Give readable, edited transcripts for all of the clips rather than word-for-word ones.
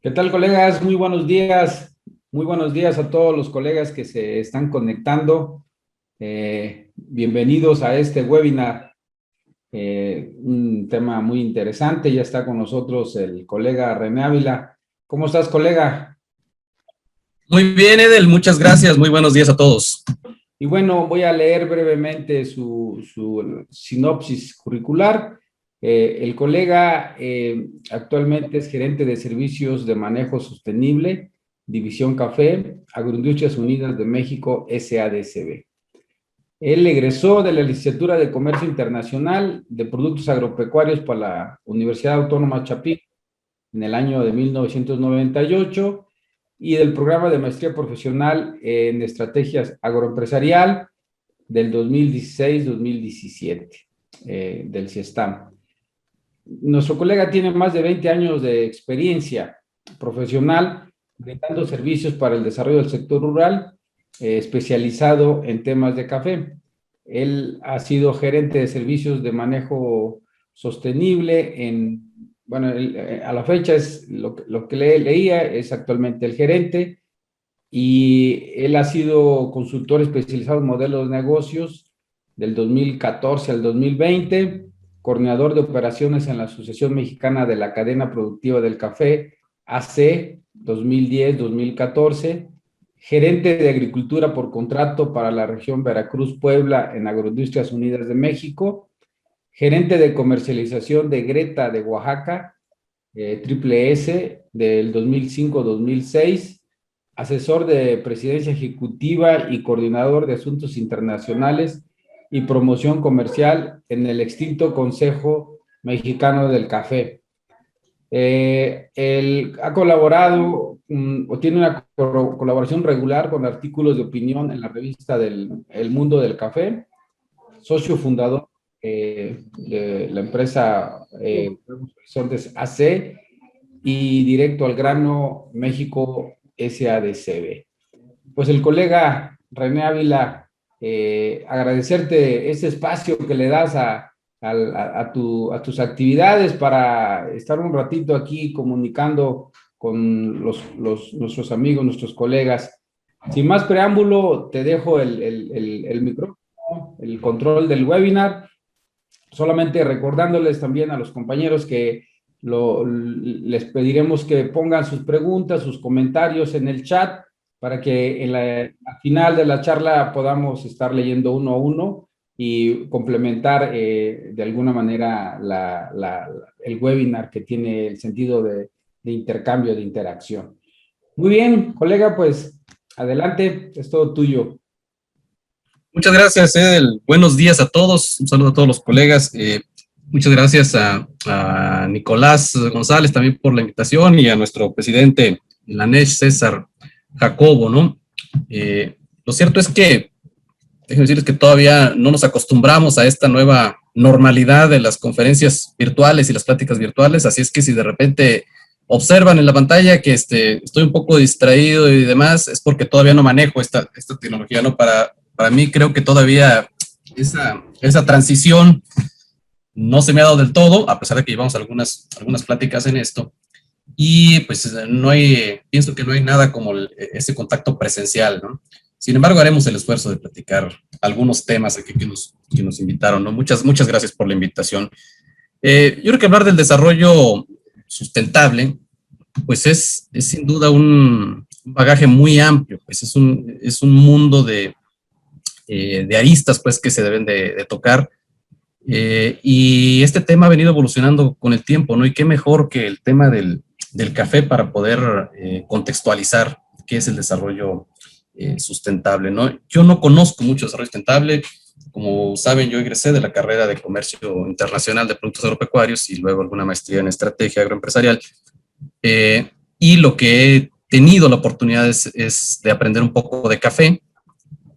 ¿Qué tal, colegas? Muy buenos días. Muy buenos días a todos los colegas que se están conectando. Bienvenidos a este webinar. Un tema muy interesante. Ya está con nosotros el colega René Ávila. ¿Cómo estás, colega? Muy bien, Edel, muchas gracias. Muy buenos días a todos. Y bueno, voy a leer brevemente su sinopsis curricular. El colega actualmente es gerente de servicios de manejo sostenible, División Café, Agroindustrias Unidas de México, SADCB. Él egresó de la licenciatura de Comercio Internacional de Productos Agropecuarios para la Universidad Autónoma Chapingo en el año de 1998 y del programa de maestría profesional en estrategias agroempresarial del 2016-2017 del CIESTAM. Nuestro colega tiene más de 20 años de experiencia profesional brindando servicios para el desarrollo del sector rural, especializado en temas de café. Él ha sido gerente de servicios de manejo sostenible bueno, a la fecha es lo que leía, es actualmente el gerente, y él ha sido consultor especializado en modelos de negocios del 2014 al 2020, coordinador de operaciones en la Asociación Mexicana de la Cadena Productiva del Café, AC 2010-2014, gerente de Agricultura por contrato para la región Veracruz-Puebla en Agroindustrias Unidas de México, gerente de comercialización de Greta de Oaxaca, Triple S del 2005-2006, asesor de presidencia ejecutiva y coordinador de asuntos internacionales y promoción comercial en el extinto Consejo Mexicano del Café. Él ha colaborado o tiene una colaboración regular con artículos de opinión en la revista El Mundo del Café, socio fundador de la empresa Horizontes AC y Directo al Grano México SADCB. Pues el colega René Ávila, agradecerte este espacio que le das a tus actividades para estar un ratito aquí comunicando con nuestros amigos, nuestros colegas. Sin más preámbulo, te dejo el micrófono, el control del webinar, solamente recordándoles también a los compañeros que les pediremos que pongan sus preguntas, sus comentarios en el chat para que al final de la charla podamos estar leyendo uno a uno y complementar de alguna manera el webinar, que tiene el sentido de intercambio, de interacción. Muy bien, colega, pues adelante, es todo tuyo. Muchas gracias, Edel. Buenos días a todos. Un saludo a todos los colegas. Muchas gracias a Nicolás González también por la invitación y a nuestro presidente, Lanesh César Jacobo, ¿no? Lo cierto es que, déjenme decirles que todavía no nos acostumbramos a esta nueva normalidad de las conferencias virtuales y las pláticas virtuales, así es que si de repente observan en la pantalla que estoy un poco distraído y demás, es porque todavía no manejo esta tecnología, ¿no? Para mí creo que todavía esa transición no se me ha dado del todo, a pesar de que llevamos algunas pláticas en esto. Y pues pienso que no hay nada como ese contacto presencial, ¿no? Sin embargo, haremos el esfuerzo de platicar algunos temas aquí que nos invitaron, ¿no? Muchas gracias por la invitación. Yo creo que hablar del desarrollo sustentable, pues es sin duda un bagaje muy amplio, pues es un mundo de aristas, pues, que se deben de tocar. Y este tema ha venido evolucionando con el tiempo, ¿no? Y qué mejor que el tema del café para poder contextualizar qué es el desarrollo sustentable, ¿no? Yo no conozco mucho desarrollo sustentable. Como saben, yo egresé de la carrera de Comercio Internacional de Productos Agropecuarios y luego alguna maestría en Estrategia Agroempresarial. Y lo que he tenido la oportunidad es de aprender un poco de café,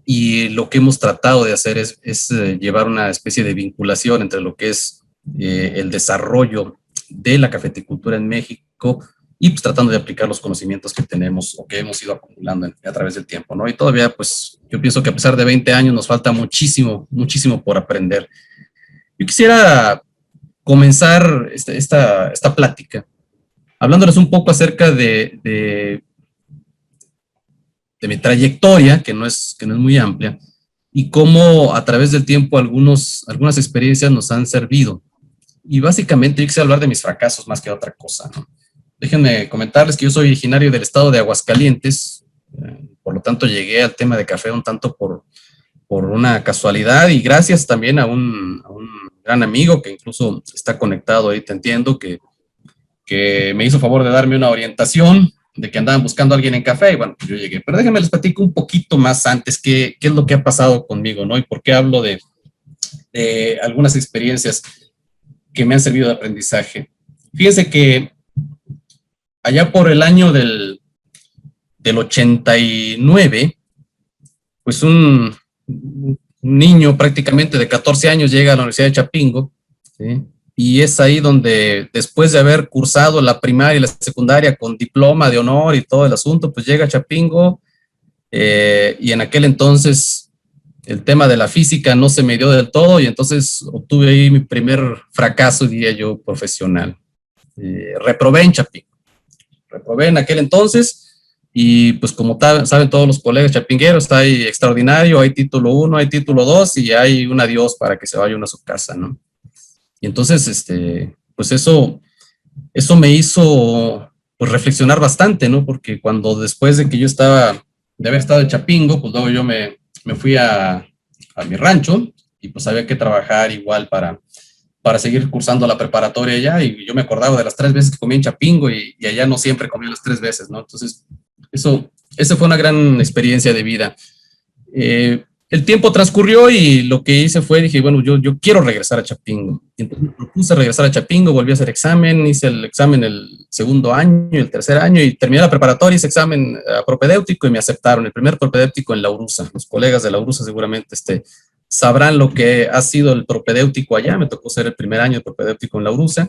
y lo que hemos tratado de hacer es llevar una especie de vinculación entre lo que es el desarrollo de la cafeticultura en México y pues tratando de aplicar los conocimientos que tenemos o que hemos ido acumulando a través del tiempo, ¿no? Y todavía, pues, yo pienso que a pesar de 20 años nos falta muchísimo por aprender. Yo quisiera comenzar esta plática hablándoles un poco acerca de mi trayectoria, que no es muy amplia, y cómo a través del tiempo algunas experiencias nos han servido. Y básicamente yo quise hablar de mis fracasos más que otra cosa, ¿no? Déjenme comentarles que yo soy originario del estado de Aguascalientes, por lo tanto llegué al tema de café un tanto por una casualidad y gracias también a un gran amigo que incluso está conectado ahí, te entiendo, que me hizo favor de darme una orientación de que andaban buscando a alguien en café y bueno, pues yo llegué. Pero déjenme les platico un poquito más antes qué es lo que ha pasado conmigo, ¿no? Y por qué hablo de algunas experiencias que me han servido de aprendizaje. Fíjense que allá por el año del 89, pues un niño prácticamente de 14 años llega a la Universidad de Chapingo, ¿sí? Y es ahí donde, después de haber cursado la primaria y la secundaria con diploma de honor y todo el asunto, pues llega a Chapingo, y en aquel entonces el tema de la física no se me dio del todo y entonces obtuve ahí mi primer fracaso, diría yo, profesional. Reprobé en Chapingo, reprobé en aquel entonces y pues como saben todos los colegas chapingueros, hay extraordinario, hay título 1, hay título 2 y hay un adiós para que se vaya uno a su casa, ¿no? Y entonces, pues eso me hizo pues, reflexionar bastante, ¿no? Porque cuando después de que yo de haber estado en Chapingo, pues luego yo me fui a mi rancho y pues había que trabajar igual para seguir cursando la preparatoria allá y yo me acordaba de las 3 veces que comí en Chapingo y allá no siempre comí las 3 veces, ¿no? Entonces, esa fue una gran experiencia de vida. El tiempo transcurrió y lo que hice fue, dije, bueno, yo quiero regresar a Chapingo. Y entonces me propuse regresar a Chapingo, volví a hacer examen, hice el examen el segundo año, el tercer año y terminé la preparatoria, hice examen propedéutico y me aceptaron, el primer propedéutico en la URUSA. Los colegas de la URUSA seguramente sabrán lo que ha sido el propedéutico allá, me tocó ser el primer año de propedéutico en la URUSA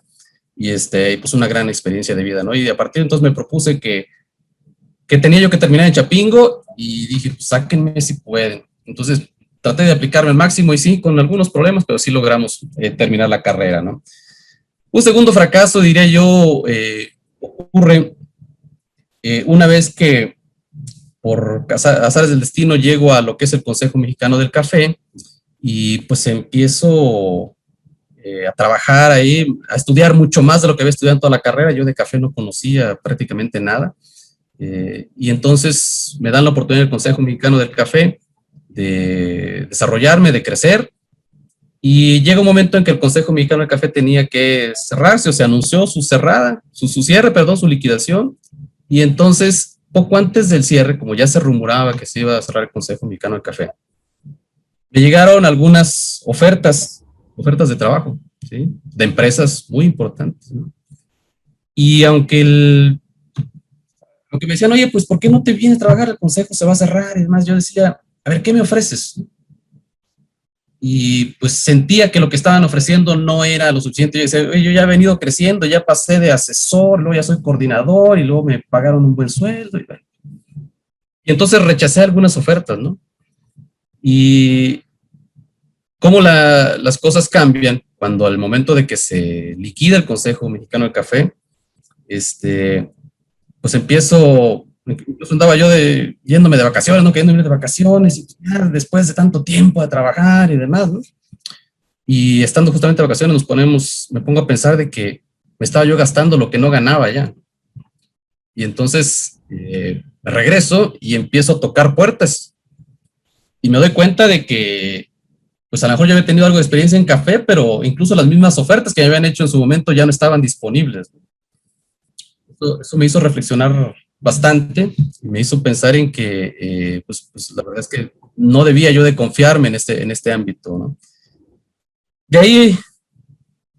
y pues una gran experiencia de vida, ¿no? Y a partir de entonces me propuse que tenía yo que terminar en Chapingo y dije, pues sáquenme si pueden. Entonces traté de aplicarme al máximo y sí, con algunos problemas, pero sí logramos terminar la carrera, ¿no? Un segundo fracaso, diría yo, ocurre una vez que por azares del destino llego a lo que es el Consejo Mexicano del Café y pues empiezo a trabajar ahí, a estudiar mucho más de lo que había estudiado en toda la carrera. Yo de café no conocía prácticamente nada. Y entonces me dan la oportunidad del Consejo Mexicano del Café de desarrollarme, de crecer, y llega un momento en que el Consejo Mexicano del Café tenía que cerrarse, o se anunció su cierre, perdón, su liquidación, y entonces, poco antes del cierre, como ya se rumoraba que se iba a cerrar el Consejo Mexicano del Café, me llegaron algunas ofertas de trabajo, ¿sí? De empresas muy importantes, ¿no? Y aunque me decían, oye, pues, ¿por qué no te vienes a trabajar? El consejo se va a cerrar y demás. Yo decía, a ver, ¿qué me ofreces? Y pues sentía que lo que estaban ofreciendo no era lo suficiente. Yo decía, oye, yo ya he venido creciendo, ya pasé de asesor, luego ya soy coordinador y luego me pagaron un buen sueldo. Y entonces rechacé algunas ofertas, ¿no? Y cómo las cosas cambian cuando al momento de que se liquida el Consejo Mexicano del Café, pues incluso andaba yo yéndome de vacaciones, ¿no? Queriendo irme de vacaciones, y ya después de tanto tiempo de trabajar y demás, ¿no? Y estando justamente de vacaciones me pongo a pensar de que me estaba yo gastando lo que no ganaba ya. Y entonces regreso y empiezo a tocar puertas. Y me doy cuenta de que, pues a lo mejor yo había tenido algo de experiencia en café, pero incluso las mismas ofertas que me habían hecho en su momento ya no estaban disponibles. Eso me hizo reflexionar bastante y me hizo pensar en que, pues la verdad es que no debía yo de confiarme en este ámbito, ¿no? De ahí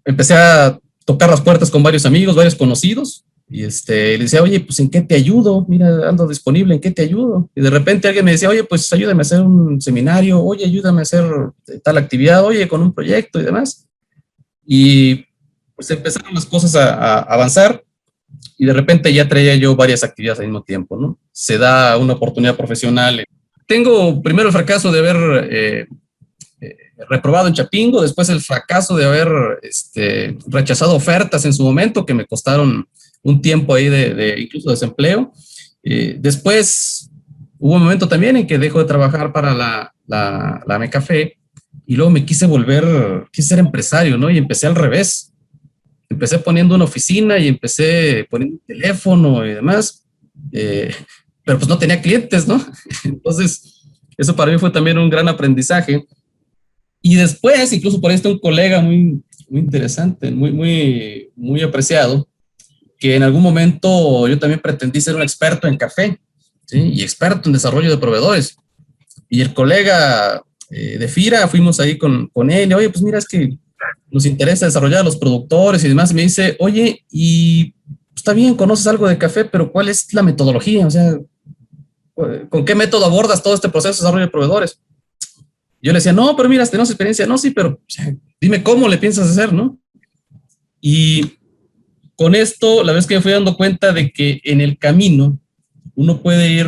empecé a tocar las puertas con varios amigos, varios conocidos, y le decía, oye, pues ¿en qué te ayudo? Mira, ando disponible, ¿en qué te ayudo? Y de repente alguien me decía, oye, pues ayúdame a hacer un seminario, oye, ayúdame a hacer tal actividad, oye, con un proyecto y demás. Y pues empezaron las cosas a avanzar y de repente ya traía yo varias actividades al mismo tiempo, ¿no? Se da una oportunidad profesional. Tengo primero el fracaso de haber reprobado en Chapingo, después el fracaso de haber rechazado ofertas en su momento que me costaron un tiempo ahí de incluso desempleo. Después hubo un momento también en que dejo de trabajar para la Mecafé y luego me quise ser empresario, ¿no? Y empecé al revés. Empecé poniendo una oficina y empecé poniendo un teléfono y demás, pero pues no tenía clientes, ¿no? Entonces, eso para mí fue también un gran aprendizaje. Y después, incluso por ahí está un colega muy interesante, muy apreciado, que en algún momento yo también pretendí ser un experto en café, ¿sí? Y experto en desarrollo de proveedores. Y el colega de FIRA, fuimos ahí con él, y, oye, pues mira, es que nos interesa desarrollar a los productores y demás. Y me dice, oye, y está bien, conoces algo de café, pero ¿cuál es la metodología? O sea, ¿con qué método abordas todo este proceso de desarrollo de proveedores? Yo le decía, no, pero mira, tenemos experiencia. No, sí, pero o sea, dime cómo le piensas hacer, ¿no? Y con esto, la vez que me fui dando cuenta de que en el camino uno puede ir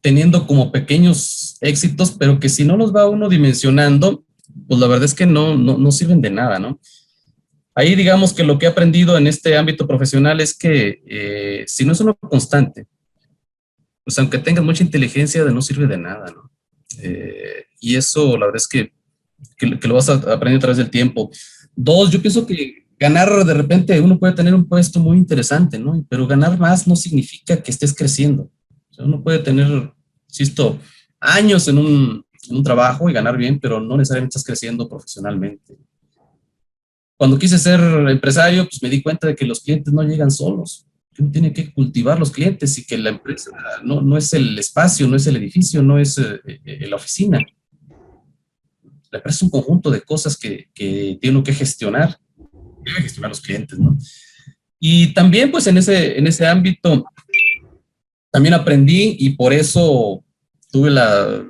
teniendo como pequeños éxitos, pero que si no los va uno dimensionando, pues la verdad es que no sirven de nada, ¿no? Ahí digamos que lo que he aprendido en este ámbito profesional es que si no es uno constante, pues aunque tengas mucha inteligencia, no sirve de nada, ¿no? Y eso la verdad es que lo vas a aprender a través del tiempo. Dos, yo pienso que ganar de repente, uno puede tener un puesto muy interesante, ¿no? Pero ganar más no significa que estés creciendo. O sea, uno puede tener, insisto, años en un trabajo y ganar bien, pero no necesariamente estás creciendo profesionalmente. Cuando quise ser empresario, pues me di cuenta de que los clientes no llegan solos, que uno tiene que cultivar los clientes y que la empresa no es el espacio, no es el edificio, no es la oficina. La empresa es un conjunto de cosas que tiene uno que gestionar, debe gestionar los clientes, ¿no? Y también, pues en ese ámbito, también aprendí y por eso tuve la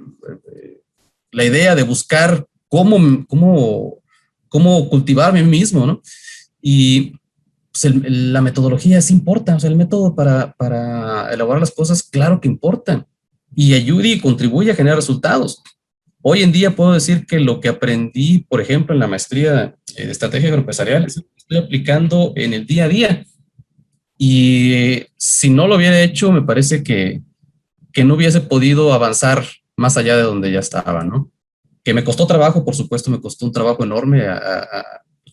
idea de buscar cómo cultivarme a mí mismo, ¿no? Y pues la metodología sí importa, o sea, el método para elaborar las cosas, claro que importa y ayuda y contribuye a generar resultados. Hoy en día puedo decir que lo que aprendí, por ejemplo, en la maestría de estrategia agroempresarial, estoy aplicando en el día a día. Y si no lo hubiera hecho, me parece que no hubiese podido avanzar más allá de donde ya estaba, ¿no? Que me costó trabajo, por supuesto, me costó un trabajo enorme.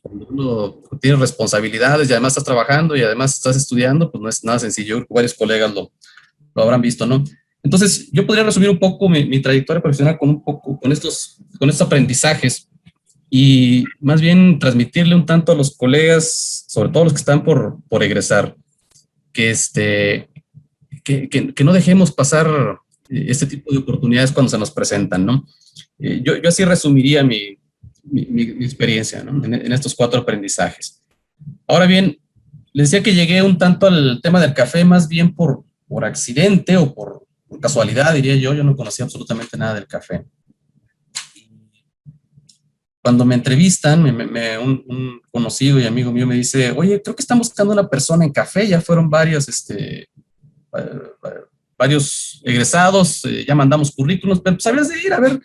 Cuando uno tiene responsabilidades y además estás trabajando y además estás estudiando, pues no es nada sencillo. Varios colegas lo habrán visto, ¿no? Entonces, yo podría resumir un poco mi trayectoria profesional con estos aprendizajes y más bien transmitirle un tanto a los colegas, sobre todo los que están por egresar, que, que no dejemos pasar este tipo de oportunidades cuando se nos presentan, ¿no? Yo así resumiría mi experiencia, ¿no? En estos 4 aprendizajes. Ahora bien, les decía que llegué un tanto al tema del café más bien por accidente o por casualidad, diría yo. Yo no conocía absolutamente nada del café. Cuando me entrevistan, un conocido y amigo mío me dice, oye, creo que están buscando una persona en café. Ya fueron varios egresados, ya mandamos currículums, pero pues habías de ir a ver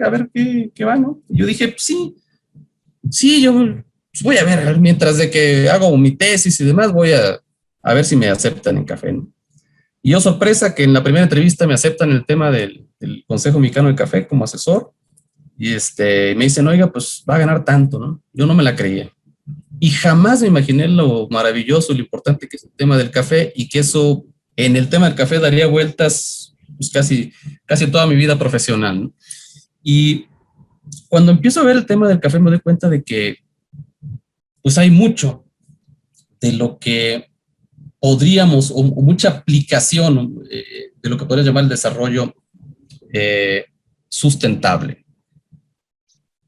qué va, ¿no? Y yo dije, pues, sí, yo pues voy a ver, mientras de que hago mi tesis y demás, voy a ver si me aceptan en café, ¿no? Y yo, sorpresa, que en la primera entrevista me aceptan el tema del Consejo Mexicano del Café como asesor, y me dicen, oiga, pues va a ganar tanto, ¿no? Yo no me la creía. Y jamás me imaginé lo maravilloso, lo importante que es el tema del café y que eso, en el tema del café, daría vueltas pues, casi toda mi vida profesional, ¿no? Y cuando empiezo a ver el tema del café me doy cuenta de que pues hay mucho de lo que podríamos, o mucha aplicación de lo que podríamos llamar el desarrollo sustentable.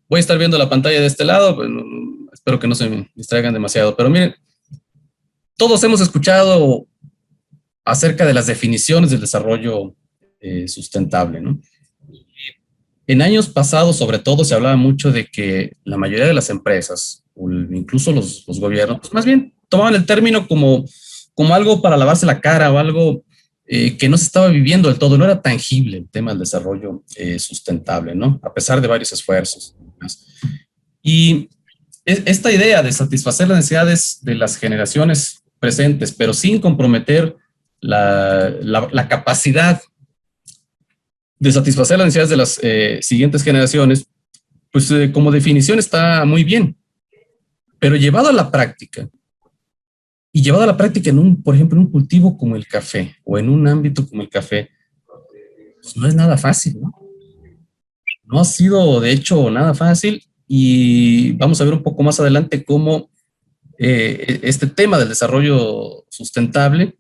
Voy a estar viendo la pantalla de este lado, pues, espero que no se me distraigan demasiado, pero miren, todos hemos escuchado acerca de las definiciones del desarrollo sustentable, ¿no? En años pasados, sobre todo, se hablaba mucho de que la mayoría de las empresas, o incluso los gobiernos, pues más bien tomaban el término como algo para lavarse la cara o algo que no se estaba viviendo del todo, no era tangible el tema del desarrollo sustentable, ¿no? A pesar de varios esfuerzos. Y esta idea de satisfacer las necesidades de las generaciones presentes, pero sin comprometer la capacidad de satisfacer las necesidades de las siguientes generaciones, pues como definición está muy bien, pero llevado a la práctica, y llevado a la práctica por ejemplo, en un cultivo como el café, o en un ámbito como el café, pues no es nada fácil, ¿no? No ha sido, de hecho, nada fácil, y vamos a ver un poco más adelante cómo este tema del desarrollo sustentable,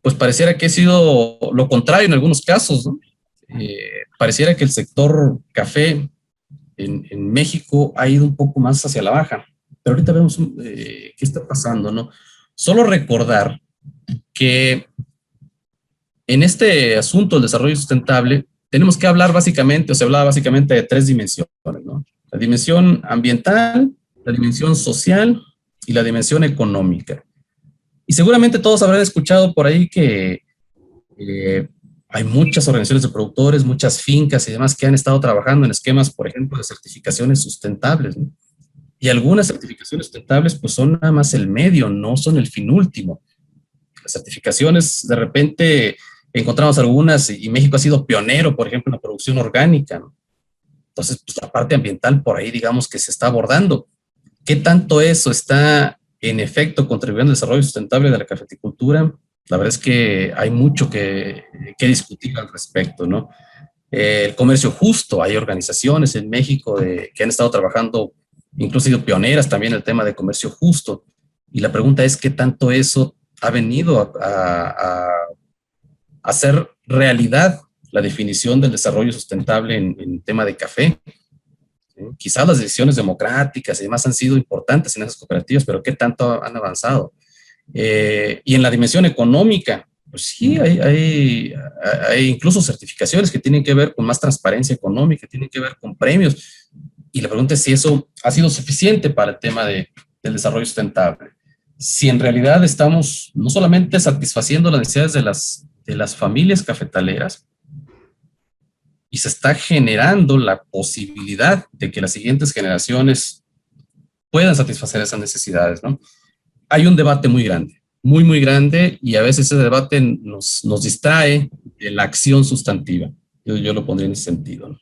pues pareciera que ha sido lo contrario en algunos casos, ¿no? Pareciera que el sector café en México ha ido un poco más hacia la baja, pero ahorita vemos qué está pasando, ¿no? Solo recordar que en este asunto del desarrollo sustentable tenemos que hablar básicamente, o se hablaba básicamente de tres dimensiones, ¿no? La dimensión ambiental, la dimensión social y la dimensión económica. Y seguramente todos habrán escuchado por ahí que hay muchas organizaciones de productores, muchas fincas y demás que han estado trabajando en esquemas, por ejemplo, de certificaciones sustentables, ¿no? Y algunas certificaciones sustentables pues son nada más el medio, no son el fin último. Las certificaciones, de repente encontramos algunas y México ha sido pionero, por ejemplo, en la producción orgánica, ¿no? Entonces, pues la parte ambiental por ahí digamos que se está abordando. ¿Qué tanto eso está en efecto contribuyendo al desarrollo sustentable de la cafeticultura? La verdad es que hay mucho que discutir al respecto, ¿no? El comercio justo, hay organizaciones en México que han estado trabajando, incluso sido pioneras también en el tema de comercio justo. Y la pregunta es qué tanto eso ha venido a hacer realidad la definición del desarrollo sustentable en tema de café. ¿Sí? Quizás las decisiones democráticas y demás han sido importantes en esas cooperativas, pero ¿qué tanto han avanzado? Y en la dimensión económica, pues sí, hay incluso certificaciones que tienen que ver con más transparencia económica, tienen que ver con premios. Y la pregunta es si eso ha sido suficiente para el tema del desarrollo sustentable. Si en realidad estamos no solamente satisfaciendo las necesidades de las familias cafetaleras, y se está generando la posibilidad de que las siguientes generaciones puedan satisfacer esas necesidades, ¿no? Hay un debate muy grande, muy, muy grande, y a veces ese debate nos distrae de la acción sustantiva. Yo lo pondría en ese sentido, ¿no?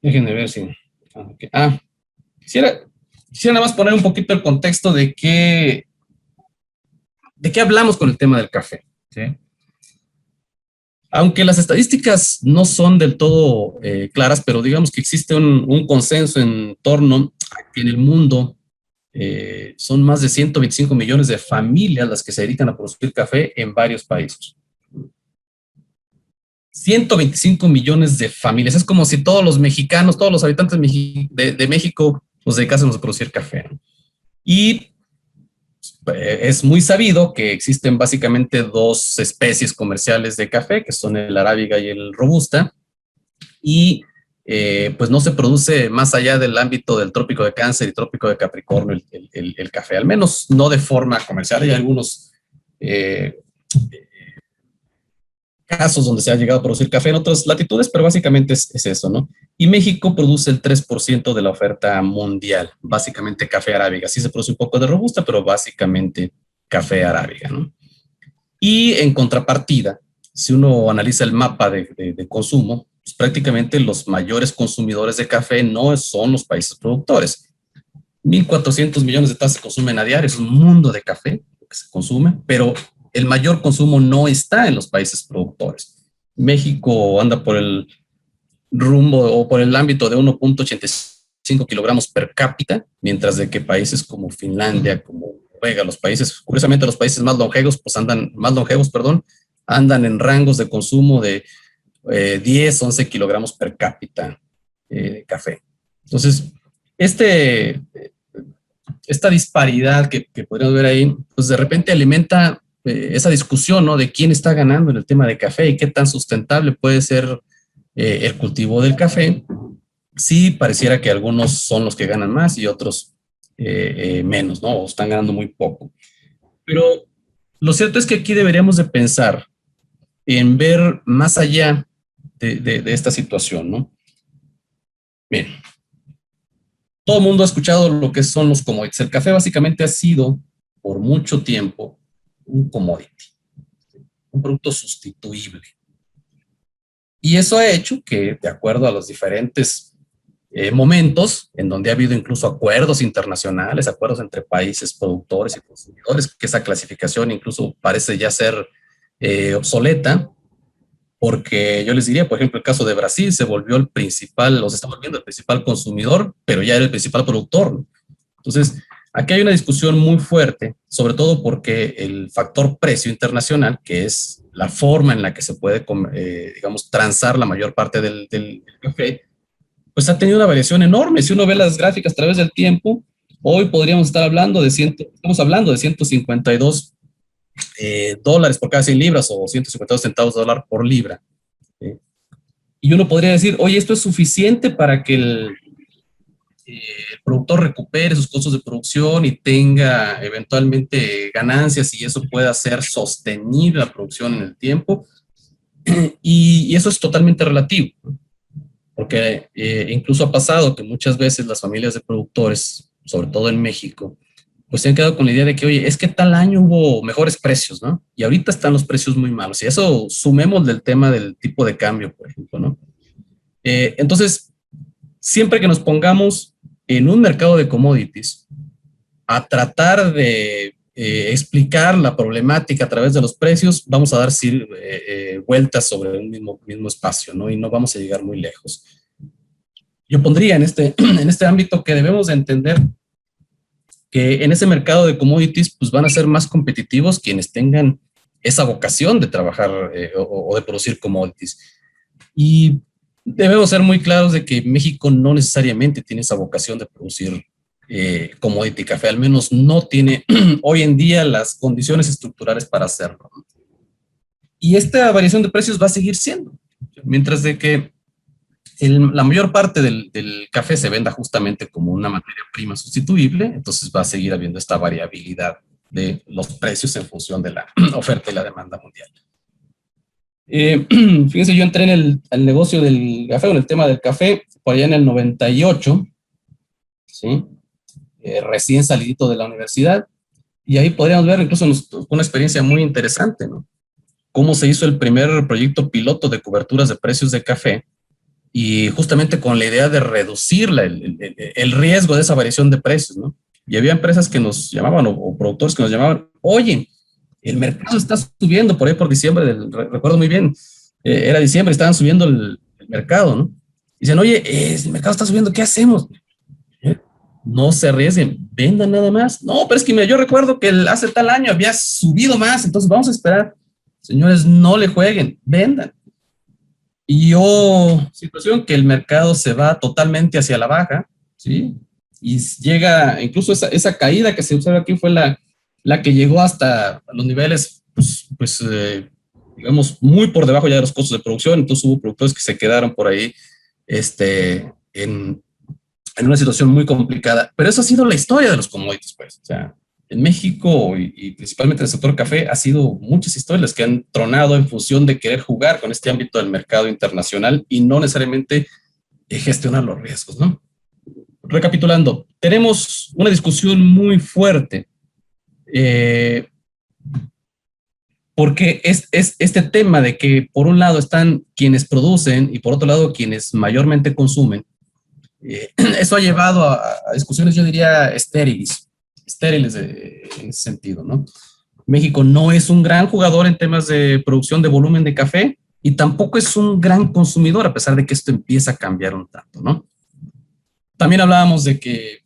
Déjenme ver si... Okay. Quisiera nada más poner un poquito el contexto de qué hablamos con el tema del café, ¿sí? Aunque las estadísticas no son del todo claras, pero digamos que existe un consenso en torno a que en el mundo son más de 125 millones de familias las que se dedican a producir café en varios países. 125 millones de familias. Es como si todos los mexicanos, todos los habitantes de México nos dedicásemos a producir café, ¿no? Y es muy sabido que existen básicamente dos especies comerciales de café, que son el arábiga y el robusta, y pues no se produce más allá del ámbito del trópico de Cáncer y trópico de Capricornio el café, al menos no de forma comercial. Hay algunos casos donde se ha llegado a producir café en otras latitudes, pero básicamente es eso, ¿no? Y México produce el 3% de la oferta mundial, básicamente café arábiga. Sí se produce un poco de robusta, pero básicamente café arábiga, ¿no? Y en contrapartida, si uno analiza el mapa de consumo, pues prácticamente los mayores consumidores de café no son los países productores. 1.400 millones de tazas se consumen a diario, es un mundo de café que se consume, pero el mayor consumo no está en los países productores. México anda por el rumbo o por el ámbito de 1.85 kilogramos per cápita, mientras de que países como Finlandia, como Noruega, los países, curiosamente los países más longevos, pues andan en rangos de consumo de 10, 11 kilogramos per cápita de café. Entonces, esta disparidad que podríamos ver ahí, pues de repente alimenta esa discusión, ¿no? De quién está ganando en el tema de café y qué tan sustentable puede ser el cultivo del café. Sí, pareciera que algunos son los que ganan más y otros menos, ¿no? O están ganando muy poco. Pero lo cierto es que aquí deberíamos de pensar en ver más allá de esta situación, ¿no? Bien, todo el mundo ha escuchado lo que son los commodities. El café básicamente ha sido por mucho tiempo un commodity, un producto sustituible. Y eso ha hecho que, de acuerdo a los diferentes momentos, en donde ha habido incluso acuerdos internacionales, acuerdos entre países productores y consumidores, que esa clasificación incluso parece ya ser obsoleta, porque yo les diría, por ejemplo, el caso de Brasil se volvió el principal, o se está volviendo el principal consumidor, pero ya era el principal productor. Entonces, aquí hay una discusión muy fuerte, sobre todo porque el factor precio internacional, que es la forma en la que se puede, digamos, transar la mayor parte del café, pues ha tenido una variación enorme. Si uno ve las gráficas a través del tiempo, hoy podríamos estar hablando de estamos hablando de 152 dólares por cada 100 libras o 152 centavos de dólar por libra. Y uno podría decir, oye, esto es suficiente para que el productor recupere sus costos de producción y tenga eventualmente ganancias y eso pueda ser sostenible la producción en el tiempo. Y eso es totalmente relativo, ¿no? Porque incluso ha pasado que muchas veces las familias de productores, sobre todo en México, pues se han quedado con la idea de que, oye, es que tal año hubo mejores precios, ¿no? Y ahorita están los precios muy malos. Y eso sumemos del tema del tipo de cambio, por ejemplo, ¿no? Entonces, siempre que nos pongamos en un mercado de commodities a tratar de explicar la problemática a través de los precios, vamos a dar vueltas sobre un mismo espacio, ¿no? Y no vamos a llegar muy lejos. Yo pondría en este ámbito que debemos de entender que en ese mercado de commodities pues van a ser más competitivos quienes tengan esa vocación de trabajar o de producir commodities. Y debemos ser muy claros de que México no necesariamente tiene esa vocación de producir commodity café, al menos no tiene hoy en día las condiciones estructurales para hacerlo. Y esta variación de precios va a seguir siendo, mientras de que la mayor parte del café se venda justamente como una materia prima sustituible, entonces va a seguir habiendo esta variabilidad de los precios en función de la oferta y la demanda mundial. Fíjense, yo entré en el negocio del café, o en el tema del café, por allá en el 98, ¿sí? Recién salidito de la universidad, y ahí podríamos ver incluso una experiencia muy interesante, ¿no? Cómo se hizo el primer proyecto piloto de coberturas de precios de café, y justamente con la idea de reducir el riesgo de esa variación de precios, ¿no? Y había empresas que nos llamaban, o productores que nos llamaban, oye, el mercado está subiendo por ahí por diciembre, recuerdo muy bien, era diciembre, estaban subiendo el mercado, ¿no? Dicen, oye, el mercado está subiendo, ¿qué hacemos? No se arriesguen, vendan nada más. No, pero es que mira, yo recuerdo que hace tal año había subido más, entonces vamos a esperar. Señores, no le jueguen, vendan. Y situación que el mercado se va totalmente hacia la baja, ¿sí? Y llega, incluso esa caída que se observa aquí fue la que llegó hasta los niveles, digamos, muy por debajo ya de los costos de producción. Entonces hubo productores que se quedaron por ahí en una situación muy complicada. Pero eso ha sido la historia de los commodities, pues. O sea, en México y principalmente en el sector café ha sido muchas historias que han tronado en función de querer jugar con este ámbito del mercado internacional y no necesariamente gestionar los riesgos, ¿no? Recapitulando, tenemos una discusión muy fuerte porque es este tema de que por un lado están quienes producen y por otro lado quienes mayormente consumen. Eso ha llevado a discusiones, yo diría, estériles en ese sentido, ¿no? México no es un gran jugador en temas de producción de volumen de café y tampoco es un gran consumidor, a pesar de que esto empieza a cambiar un tanto, ¿no? También hablábamos de que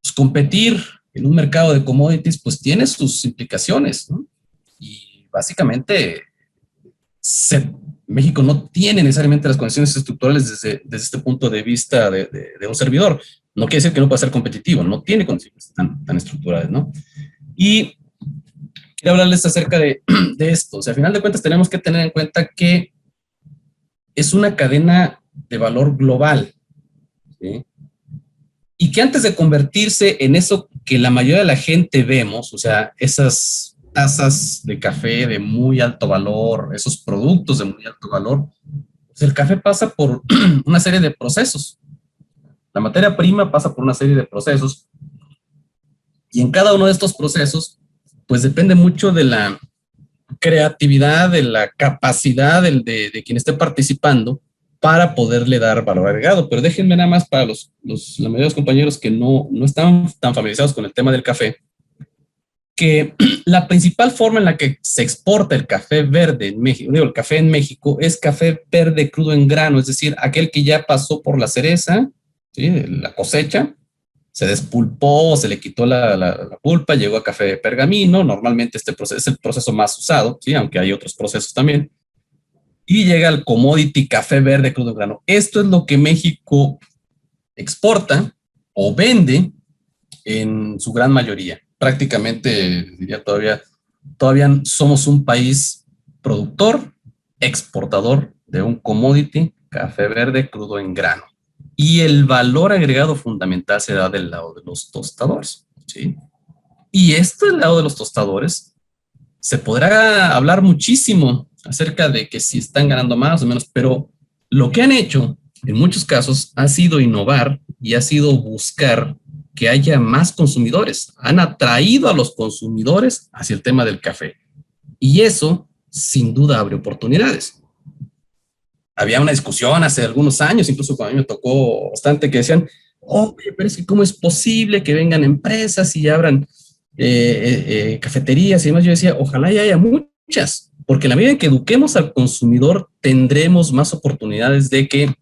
pues, competir en un mercado de commodities pues tiene sus implicaciones, ¿no? Y básicamente México no tiene necesariamente las condiciones estructurales desde este punto de vista de un servidor. No quiere decir que no pueda ser competitivo, no tiene condiciones tan estructurales, ¿no? Y quiero hablarles acerca de esto. O sea, a final de cuentas tenemos que tener en cuenta que es una cadena de valor global, ¿sí? Y que antes de convertirse en eso que la mayoría de la gente vemos, o sea, esas tazas de café de muy alto valor, esos productos de muy alto valor, pues el café pasa por una serie de procesos. La materia prima pasa por una serie de procesos y en cada uno de estos procesos, pues depende mucho de la creatividad, de la capacidad de quien esté participando para poderle dar valor agregado. Pero déjenme nada más para la mayoría de los compañeros que no están tan familiarizados con el tema del café, que la principal forma en la que se exporta el café verde en México, digo, el café en México, es café verde crudo en grano, es decir, aquel que ya pasó por la cereza, ¿sí? La cosecha, se despulpó, se le quitó la pulpa, llegó a café de pergamino. Normalmente este proceso es el proceso más usado, ¿sí? Aunque hay otros procesos también. Y llega al commodity café verde crudo en grano. Esto es lo que México exporta o vende en su gran mayoría. Prácticamente, diría todavía somos un país productor, exportador de un commodity café verde crudo en grano. Y el valor agregado fundamental se da del lado de los tostadores, ¿sí? Y esto del lado de los tostadores, se podrá hablar muchísimo acerca de que si están ganando más o menos, pero lo que han hecho en muchos casos ha sido innovar y ha sido buscar que haya más consumidores. Han atraído a los consumidores hacia el tema del café. Y eso, sin duda, abre oportunidades. Había una discusión hace algunos años, incluso cuando a mí me tocó bastante, que decían, oye, pero es que cómo es posible que vengan empresas y abran cafeterías y demás. Yo decía, ojalá ya haya muchas, porque en la medida en que eduquemos al consumidor, tendremos más oportunidades de que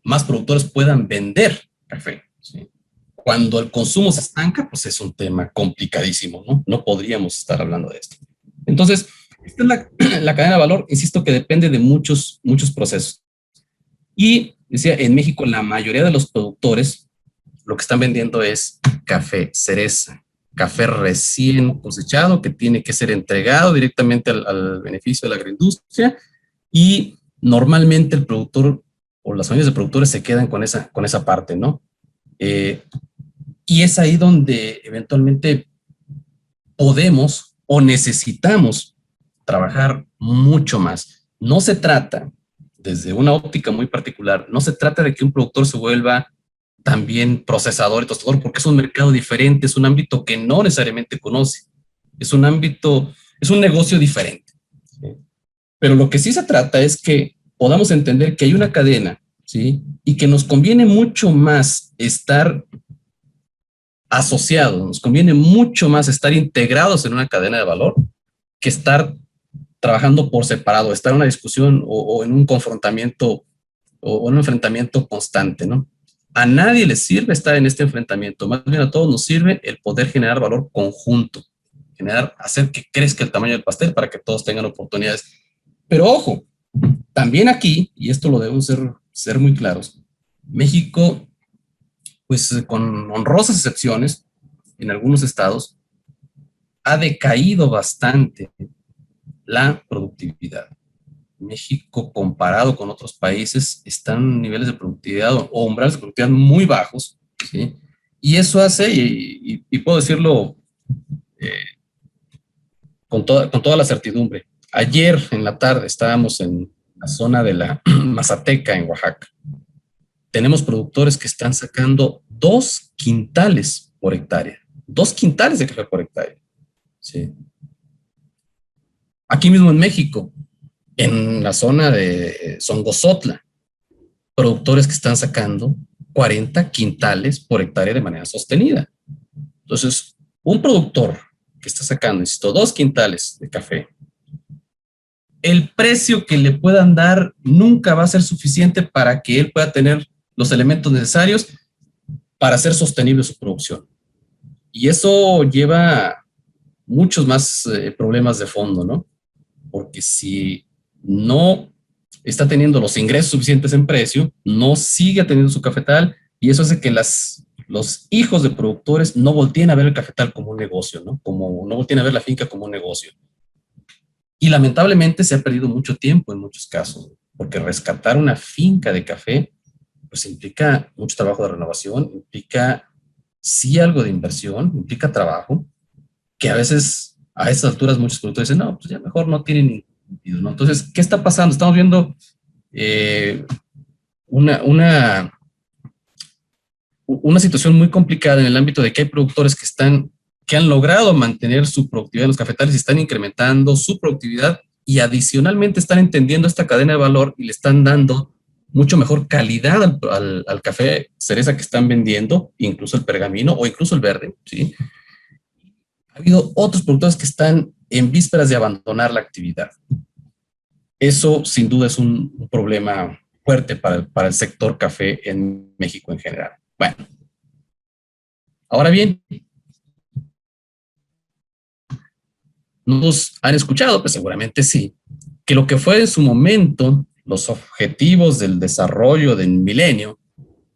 más productores puedan vender café, ¿sí? Cuando el consumo se estanca, pues es un tema complicadísimo, ¿no? No podríamos estar hablando de esto. Entonces, esta es la cadena de valor, insisto, que depende de muchos procesos. Y decía, en México la mayoría de los productores lo que están vendiendo es café cereza, café recién cosechado que tiene que ser entregado directamente al beneficio de la agroindustria, y normalmente el productor o las familias de productores se quedan con esa parte, ¿no? Y es ahí donde eventualmente podemos o necesitamos trabajar mucho más. No se trata, desde una óptica muy particular, no se trata de que un productor se vuelva también procesador y tostador, porque es un mercado diferente, es un ámbito que no necesariamente conoce, es un ámbito, es un negocio diferente. ¿Sí? Pero lo que sí se trata es que podamos entender que hay una cadena, ¿sí? Y que nos conviene mucho más estar asociados, nos conviene mucho más estar integrados en una cadena de valor que estar trabajando por separado, estar en una discusión o en un confrontamiento o un enfrentamiento constante, ¿no? A nadie le sirve estar en este enfrentamiento, más bien a todos nos sirve el poder generar valor conjunto, hacer que crezca el tamaño del pastel para que todos tengan oportunidades. Pero ojo, también aquí, y esto lo debemos ser muy claros, México, pues con honrosas excepciones, en algunos estados, ha decaído bastante la productividad. México, comparado con otros países, están en niveles de productividad o umbrales de productividad muy bajos, ¿sí? Y eso hace, y puedo decirlo eh, con toda la certidumbre. Ayer en la tarde estábamos en la zona de la Mazateca, en Oaxaca. Tenemos productores que están sacando 2 quintales por hectárea. 2 quintales de café por hectárea. ¿Sí? Aquí mismo en México, en la zona de Songozotla, productores que están sacando 40 quintales por hectárea de manera sostenida. Entonces, un productor que está sacando, insisto, 2 quintales de café, el precio que le puedan dar nunca va a ser suficiente para que él pueda tener los elementos necesarios para hacer sostenible su producción. Y eso lleva muchos más problemas de fondo, ¿no? Porque si no está teniendo los ingresos suficientes en precio, no sigue teniendo su cafetal, y eso hace que los hijos de productores no volteen a ver el cafetal como un negocio, ¿no? No volteen a ver la finca como un negocio. Y lamentablemente se ha perdido mucho tiempo en muchos casos, porque rescatar una finca de café, pues implica mucho trabajo de renovación, implica sí algo de inversión, implica trabajo, que a veces a estas alturas muchos productores dicen, no, pues ya mejor no tiene ningún sentido, ¿no? Entonces, ¿qué está pasando? Estamos viendo eh, una una situación muy complicada en el ámbito de que hay productores que han logrado mantener su productividad en los cafetales y están incrementando su productividad y adicionalmente están entendiendo esta cadena de valor y le están dando mucho mejor calidad al café cereza que están vendiendo, incluso el pergamino o incluso el verde, ¿sí? Ha habido otros productores que están en vísperas de abandonar la actividad. Eso sin duda es un problema fuerte para el sector café en México en general. Bueno, ahora bien, ¿nos han escuchado? Pues seguramente sí, que lo que fue en su momento los objetivos del desarrollo del milenio,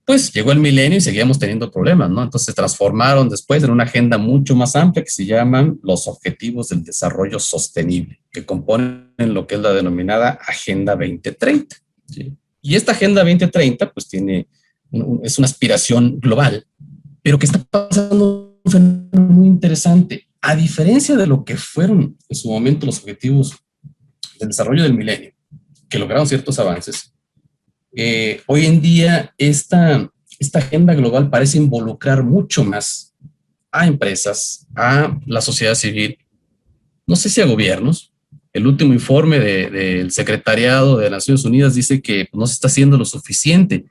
pues llegó el milenio y seguíamos teniendo problemas, ¿no? Entonces se transformaron después en una agenda mucho más amplia que se llaman los Objetivos del Desarrollo Sostenible, que componen lo que es la denominada Agenda 2030, ¿sí? Y esta Agenda 2030, pues es una aspiración global, pero que está pasando un fenómeno muy interesante. A diferencia de lo que fueron en su momento los Objetivos del Desarrollo del Milenio, que lograron ciertos avances, hoy en día esta agenda global parece involucrar mucho más a empresas, a la sociedad civil, no sé si a gobiernos. El último informe del Secretariado de Naciones Unidas dice que no se está haciendo lo suficiente.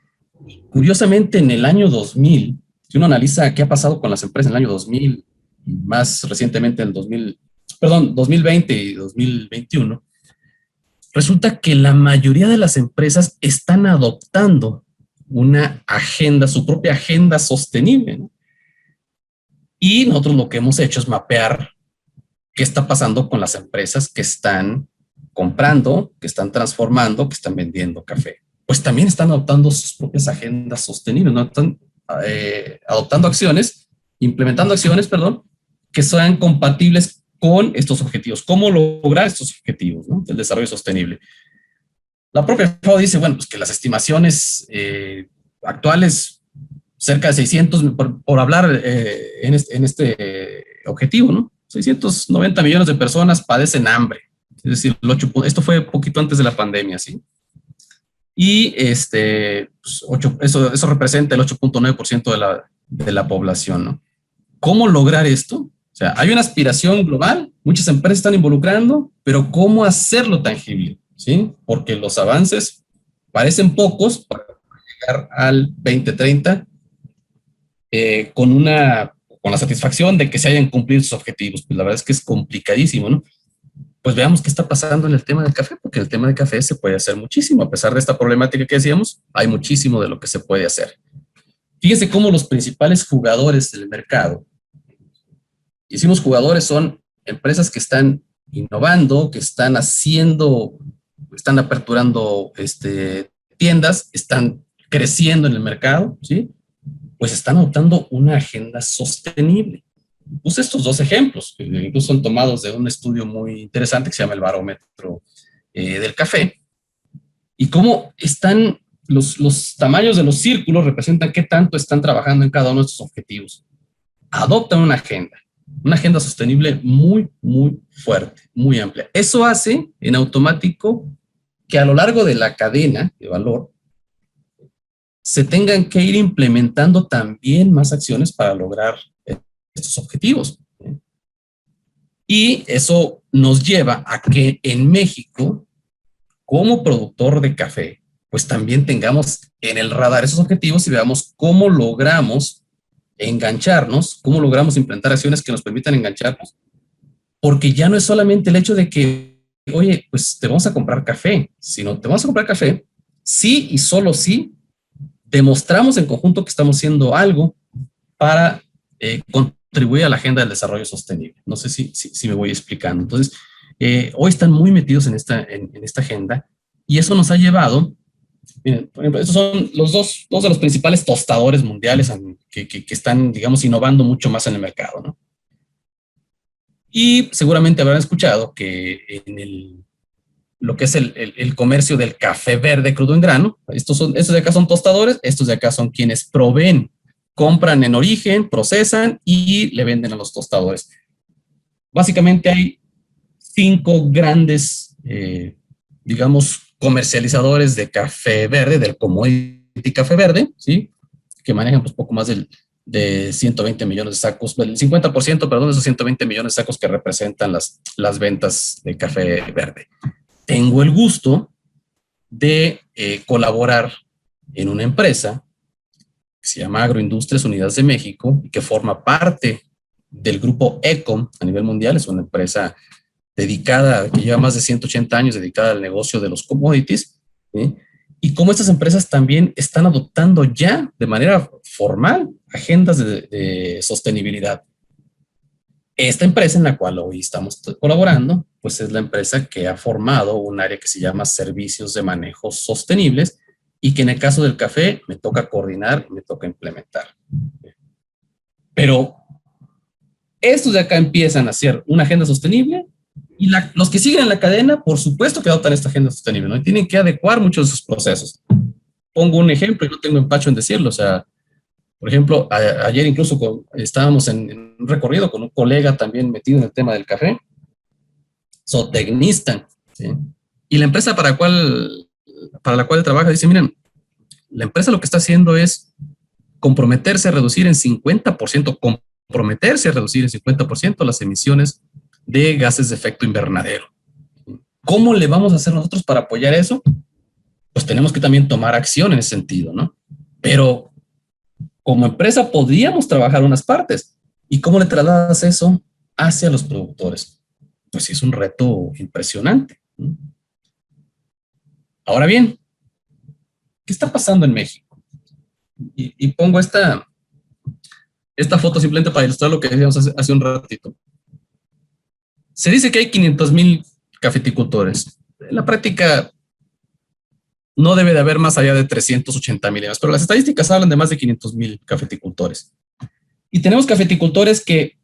Curiosamente, en el año 2000, si uno analiza qué ha pasado con las empresas en el año 2000, más recientemente en 2020 y 2021, resulta que la mayoría de las empresas están adoptando una agenda, su propia agenda sostenible, ¿no? Y nosotros lo que hemos hecho es mapear qué está pasando con las empresas que están comprando, que están transformando, que están vendiendo café. Pues también están adoptando sus propias agendas sostenibles, ¿no? Están adoptando acciones, implementando acciones, perdón, que sean compatibles con estos objetivos. ¿Cómo lograr estos objetivos, ¿no?, del desarrollo sostenible? La propia FAO dice, bueno, pues que las estimaciones actuales, cerca de 600, por hablar en este objetivo, ¿no? 690 millones de personas padecen hambre. Es decir, esto fue poquito antes de la pandemia, ¿sí? Y pues eso representa el 8.9% de la población, ¿no? ¿Cómo lograr esto? O sea, hay una aspiración global, muchas empresas están involucrando, pero ¿cómo hacerlo tangible? ¿Sí? Porque los avances parecen pocos para llegar al 2030 con la satisfacción de que se hayan cumplido sus objetivos. Pues la verdad es que es complicadísimo, ¿no? Pues veamos qué está pasando en el tema del café, porque en el tema del café se puede hacer muchísimo. A pesar de esta problemática que decíamos, hay muchísimo de lo que se puede hacer. Fíjense cómo los principales jugadores del mercado, y decimos jugadores, son empresas que están innovando, que están están aperturando tiendas, están creciendo en el mercado, ¿sí? Pues están adoptando una agenda sostenible. Puse estos dos ejemplos, que incluso son tomados de un estudio muy interesante que se llama el Barómetro del Café, y cómo están los tamaños de los círculos representan qué tanto están trabajando en cada uno de estos objetivos. Adoptan una agenda sostenible muy, muy fuerte, muy amplia. Eso hace en automático que a lo largo de la cadena de valor se tengan que ir implementando también más acciones para lograr estos objetivos. Y eso nos lleva a que en México, como productor de café, pues también tengamos en el radar esos objetivos y veamos cómo logramos engancharnos, cómo logramos implementar acciones que nos permitan engancharnos, porque ya no es solamente el hecho de que, oye, pues te vamos a comprar café, sino te vamos a comprar café, sí y solo sí demostramos en conjunto que estamos haciendo algo para contribuir a la agenda del desarrollo sostenible. No sé si me voy explicando. Entonces, hoy están muy metidos en esta agenda y eso nos ha llevado. Miren, por ejemplo, estos son los dos de los principales tostadores mundiales que están, digamos, innovando mucho más en el mercado, ¿no? Y seguramente habrán escuchado que en lo que es el comercio del café verde crudo en grano, estos de acá son tostadores, estos de acá son quienes proveen, compran en origen, procesan y le venden a los tostadores. Básicamente hay 5 grandes, digamos, comercializadores de café verde, del commodity café verde, ¿sí? que manejan pues poco más de 120 millones de sacos, el 50%, perdón, de esos 120 millones de sacos que representan las ventas de café verde. Tengo el gusto de colaborar en una empresa que se llama Agroindustrias Unidas de México y que forma parte del grupo ECOM a nivel mundial. Es una empresa dedicada, que lleva más de 180 años dedicada al negocio de los commodities, ¿sí? Y cómo estas empresas también están adoptando ya de manera formal agendas de sostenibilidad. Esta empresa en la cual hoy estamos colaborando, pues es la empresa que ha formado un área que se llama Servicios de Manejo Sostenibles y que en el caso del café me toca coordinar y me toca implementar. Pero estos de acá empiezan a hacer una agenda sostenible y los que siguen en la cadena, por supuesto que adoptan esta agenda sostenible, ¿no? Y tienen que adecuar muchos de sus procesos. Pongo un ejemplo y no tengo empacho en decirlo. O sea, por ejemplo, ayer incluso estábamos en un recorrido con un colega también metido en el tema del café, zootecnista, ¿sí? Y la empresa para la cual trabaja dice, miren, la empresa lo que está haciendo es comprometerse a reducir en 50%, comprometerse a reducir en 50% las emisiones de gases de efecto invernadero. ¿Cómo le vamos a hacer nosotros para apoyar eso? Pues tenemos que también tomar acción en ese sentido, ¿no? Pero como empresa podríamos trabajar unas partes. ¿Y cómo le trasladas eso hacia los productores? Pues sí, es un reto impresionante, ¿no? Ahora bien, ¿qué está pasando en México? Y pongo esta foto simplemente para ilustrar lo que decíamos hace un ratito. Se dice que hay 500,000 cafeticultores. En la práctica no debe de haber más allá de 380,000, pero las estadísticas hablan de más de 500,000 cafeticultores. Y tenemos cafeticultores que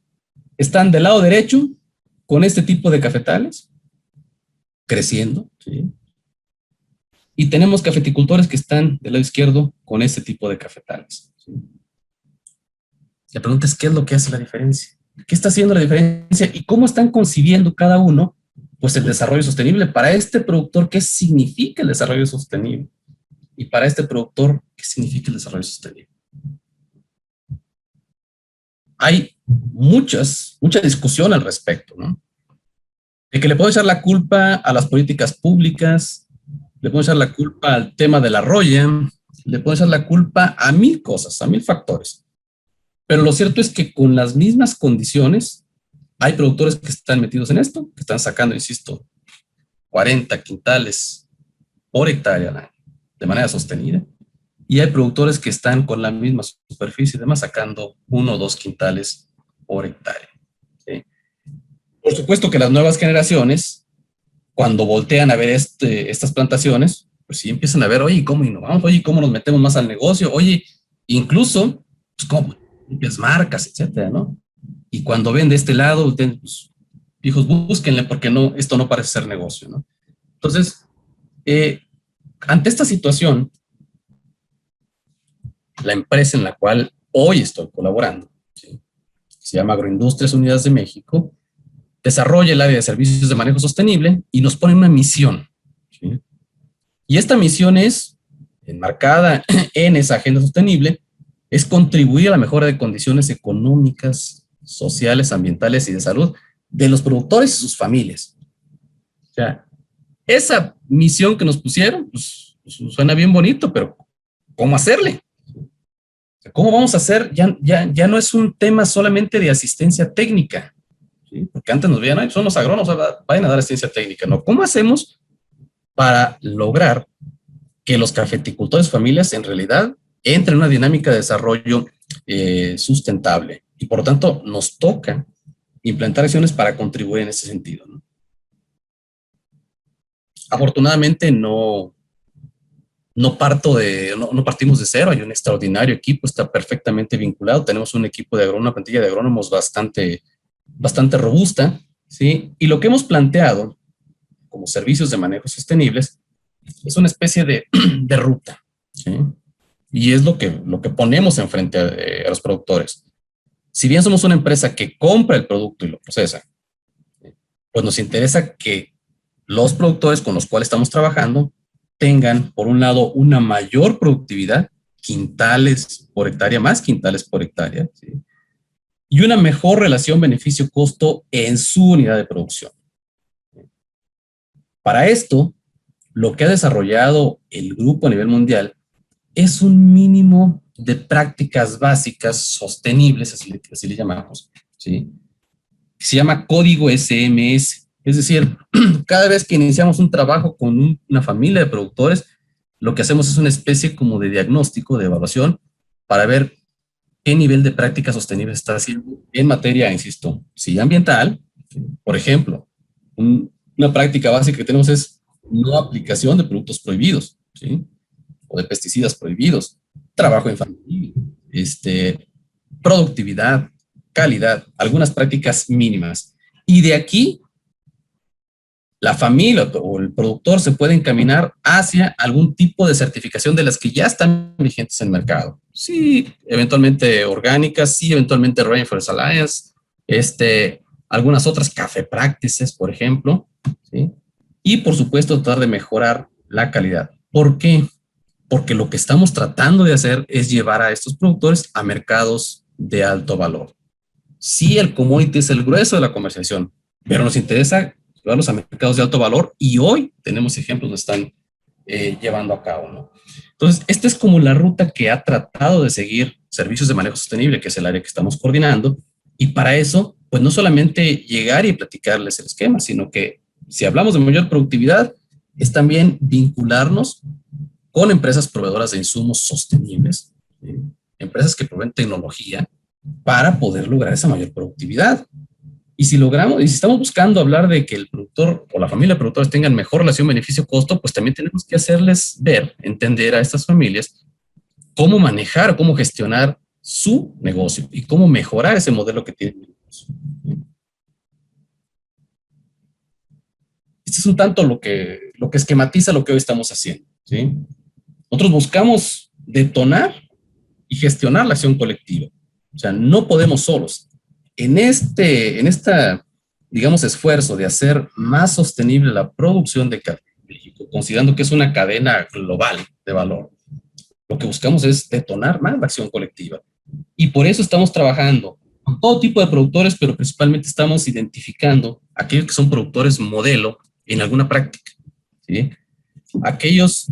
están del lado derecho con este tipo de cafetales, creciendo, ¿sí? Y tenemos cafeticultores que están del lado izquierdo con este tipo de cafetales, ¿sí? La pregunta es, ¿qué es lo que hace la diferencia? ¿Qué está haciendo la diferencia? ¿Y cómo están concibiendo cada uno pues el desarrollo sostenible? Para este productor, ¿qué significa el desarrollo sostenible? Y para este productor, ¿qué significa el desarrollo sostenible? Hay mucha discusión al respecto, ¿no? De que le puedo echar la culpa a las políticas públicas, le puedo echar la culpa al tema de la roya, le puedo echar la culpa a 1000 cosas, a 1000 factores. Pero lo cierto es que con las mismas condiciones, hay productores que están metidos en esto, que están sacando, insisto, 40 quintales por hectárea al año, de manera sostenida. Y hay productores que están con la misma superficie, además sacando 1 o 2 quintales por hectárea, ¿sí? Por supuesto que las nuevas generaciones, cuando voltean a ver estas plantaciones, pues sí empiezan a ver, oye, ¿cómo innovamos? Oye, ¿cómo nos metemos más al negocio? Oye, incluso, pues, ¿cómo? Limpias marcas, etcétera, ¿no? Y cuando ven de este lado, pues, hijos, búsquenle porque no, esto no parece ser negocio, ¿no? Entonces, ante esta situación, la empresa en la cual hoy estoy colaborando, ¿sí? Se llama Agroindustrias Unidas de México, desarrolla el área de servicios de manejo sostenible y nos pone una misión, ¿sí? Y esta misión es enmarcada en esa agenda sostenible, es contribuir a la mejora de condiciones económicas, sociales, ambientales y de salud de los productores y sus familias. O sea, esa misión que nos pusieron, pues suena bien bonito, pero ¿cómo hacerle? ¿Cómo vamos a hacer? Ya no es un tema solamente de asistencia técnica, ¿sí? Porque antes nos veían, ay, son los agrónomos, vayan a dar asistencia técnica. No, ¿cómo hacemos para lograr que los cafeticultores familias en realidad entren en una dinámica de desarrollo sustentable? Y por lo tanto nos toca implantar acciones para contribuir en ese sentido, ¿no? Afortunadamente no partimos de cero, hay un extraordinario equipo, está perfectamente vinculado, tenemos un equipo de agrónomos, una plantilla de agrónomos bastante robusta, ¿sí? Y lo que hemos planteado como servicios de manejo sostenibles es una especie de ruta, ¿sí? Y es lo que ponemos enfrente a los productores. Si bien somos una empresa que compra el producto y lo procesa, pues nos interesa que los productores con los cuales estamos trabajando tengan, por un lado, una mayor productividad quintales por hectárea, más quintales por hectárea, ¿sí? Y una mejor relación beneficio-costo en su unidad de producción. Para esto, lo que ha desarrollado el grupo a nivel mundial es un mínimo de prácticas básicas sostenibles, así le llamamos, ¿sí? Se llama código SMS. Es decir, cada vez que iniciamos un trabajo con una familia de productores, lo que hacemos es una especie como de diagnóstico, de evaluación, para ver qué nivel de práctica sostenible está haciendo en materia, insisto, si ambiental, por ejemplo, una práctica básica que tenemos es no aplicación de productos prohibidos, ¿sí? O de pesticidas prohibidos, trabajo infantil, productividad, calidad, algunas prácticas mínimas. Y de aquí, la familia o el productor se puede encaminar hacia algún tipo de certificación de las que ya están vigentes en el mercado. Sí, eventualmente orgánicas, sí, eventualmente Rainforest Alliance, algunas otras Café Practices, por ejemplo, ¿sí? Y por supuesto tratar de mejorar la calidad. ¿Por qué? Porque lo que estamos tratando de hacer es llevar a estos productores a mercados de alto valor. Sí, el commodity es el grueso de la comercialización, pero nos interesa llevarlos a mercados de alto valor y hoy tenemos ejemplos que están llevando a cabo, ¿no? Entonces, esta es como la ruta que ha tratado de seguir Servicios de Manejo Sostenible, que es el área que estamos coordinando, y para eso, pues no solamente llegar y platicarles el esquema, sino que si hablamos de mayor productividad, es también vincularnos con empresas proveedoras de insumos sostenibles, ¿sí? Empresas que proveen tecnología para poder lograr esa mayor productividad. Y si logramos, y si estamos buscando hablar de que el productor o la familia de productores tengan mejor relación beneficio-costo, pues también tenemos que hacerles ver, entender a estas familias cómo manejar, cómo gestionar su negocio y cómo mejorar ese modelo que tienen. Este es un tanto lo que esquematiza lo que hoy estamos haciendo, ¿sí? Nosotros buscamos detonar y gestionar la acción colectiva. O sea, no podemos solos. En esta, digamos, esfuerzo de hacer más sostenible la producción de café en México, considerando que es una cadena global de valor, lo que buscamos es detonar más la acción colectiva. Y por eso estamos trabajando con todo tipo de productores, pero principalmente estamos identificando aquellos que son productores modelo en alguna práctica, ¿sí? Aquellos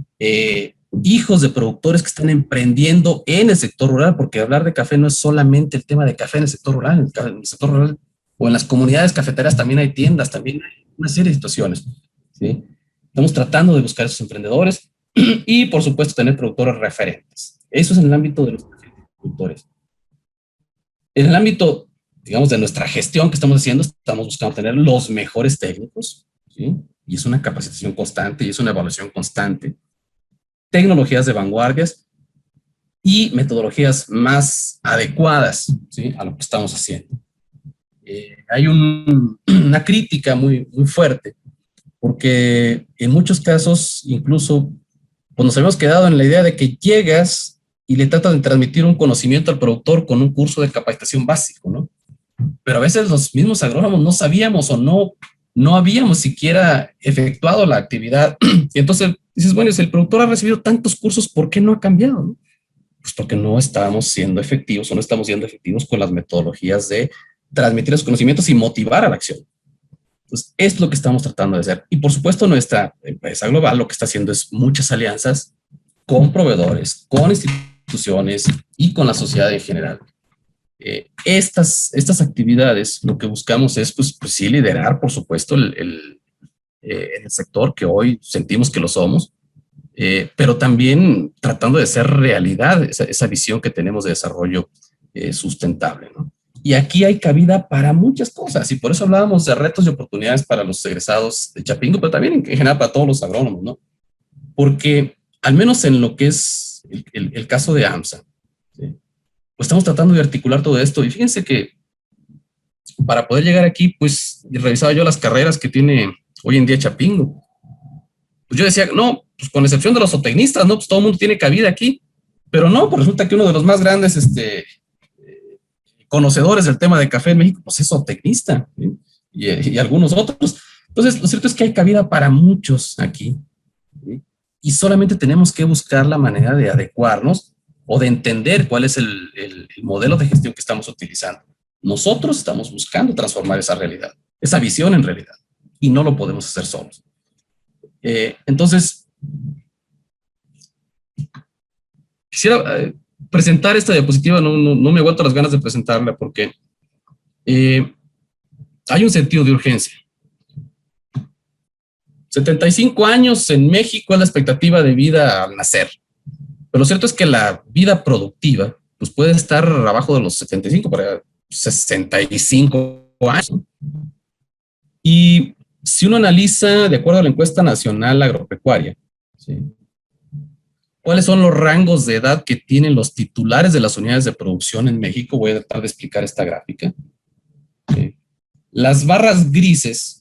hijos de productores que están emprendiendo en el sector rural, porque hablar de café no es solamente el tema de café en el sector rural, en el sector rural o en las comunidades cafeteras también hay tiendas, también hay una serie de situaciones, ¿sí? Estamos tratando de buscar esos emprendedores y, por supuesto, tener productores referentes. Eso es en el ámbito de los productores. En el ámbito, digamos, de nuestra gestión que estamos haciendo, estamos buscando tener los mejores técnicos, ¿sí? Y es una capacitación constante y es una evaluación constante. Tecnologías de vanguardias y metodologías más adecuadas, ¿sí?, a lo que estamos haciendo. Hay una crítica muy, muy fuerte, porque en muchos casos, incluso, pues nos habíamos quedado en la idea de que llegas y le tratas de transmitir un conocimiento al productor con un curso de capacitación básico, ¿no? Pero a veces los mismos agrónomos no sabíamos o no habíamos siquiera efectuado la actividad. Y entonces dices, bueno, si el productor ha recibido tantos cursos, ¿por qué no ha cambiado, no? Pues porque no estábamos siendo efectivos o no estamos siendo efectivos con las metodologías de transmitir los conocimientos y motivar a la acción. Entonces, es lo que estamos tratando de hacer. Y por supuesto, nuestra empresa global lo que está haciendo es muchas alianzas con proveedores, con instituciones y con la sociedad en general. Estas actividades, lo que buscamos es, pues sí, liderar, por supuesto, el sector que hoy sentimos que lo somos, pero también tratando de hacer realidad esa visión que tenemos de desarrollo sustentable, ¿no? Y aquí hay cabida para muchas cosas, y por eso hablábamos de retos y oportunidades para los egresados de Chapingo, pero también en general para todos los agrónomos, ¿no? Porque al menos en lo que es el caso de AMSA, ¿sí?, pues estamos tratando de articular todo esto, y fíjense que para poder llegar aquí, pues revisaba yo las carreras que tiene hoy en día Chapingo. Pues yo decía, no, pues con excepción de los zootecnistas, ¿no? Pues todo el mundo tiene cabida aquí. Pero no, pues resulta que uno de los más grandes conocedores del tema de café en México, pues es zootecnista, ¿sí? Y algunos otros. Entonces, lo cierto es que hay cabida para muchos aquí, ¿sí? Y solamente tenemos que buscar la manera de adecuarnos o de entender cuál es el modelo de gestión que estamos utilizando. Nosotros estamos buscando transformar esa realidad, esa visión en realidad, y no lo podemos hacer solos. Entonces, quisiera presentar esta diapositiva, no me aguanto las ganas de presentarla porque hay un sentido de urgencia. 75 años en México es la expectativa de vida al nacer. Pero lo cierto es que la vida productiva pues puede estar abajo de los 75 para 65 años. Y si uno analiza, de acuerdo a la encuesta nacional agropecuaria, ¿sí?, cuáles son los rangos de edad que tienen los titulares de las unidades de producción en México, voy a tratar de explicar esta gráfica. ¿Sí? Las barras grises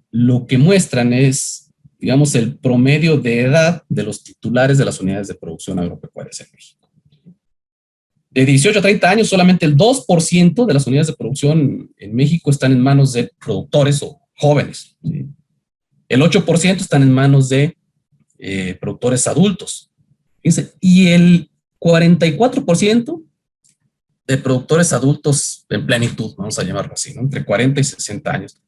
lo que muestran es, digamos, el promedio de edad de los titulares de las unidades de producción agropecuarias en México. De 18 a 30 años, solamente el 2% de las unidades de producción en México están en manos de productores o jóvenes. ¿Sí? El 8% están en manos de productores adultos. Fíjense, y el 44% de productores adultos en plenitud, vamos a llamarlo así, ¿no?, entre 40 y 60 años.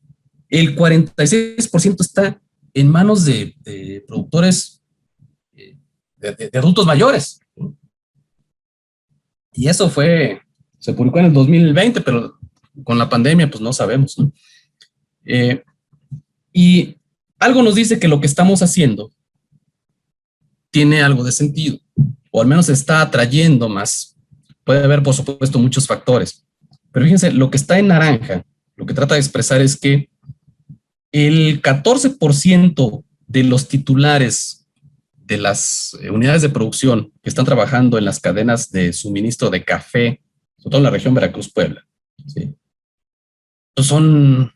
El 46% está en manos de productores de adultos mayores. Y eso se publicó en el 2020, pero con la pandemia pues no sabemos, ¿no? Y algo nos dice que lo que estamos haciendo tiene algo de sentido, o al menos está atrayendo más. Puede haber, por supuesto, muchos factores. Pero fíjense, lo que está en naranja, lo que trata de expresar es que el 14% de los titulares de las unidades de producción que están trabajando en las cadenas de suministro de café, sobre todo en la región Veracruz-Puebla, ¿sí?, son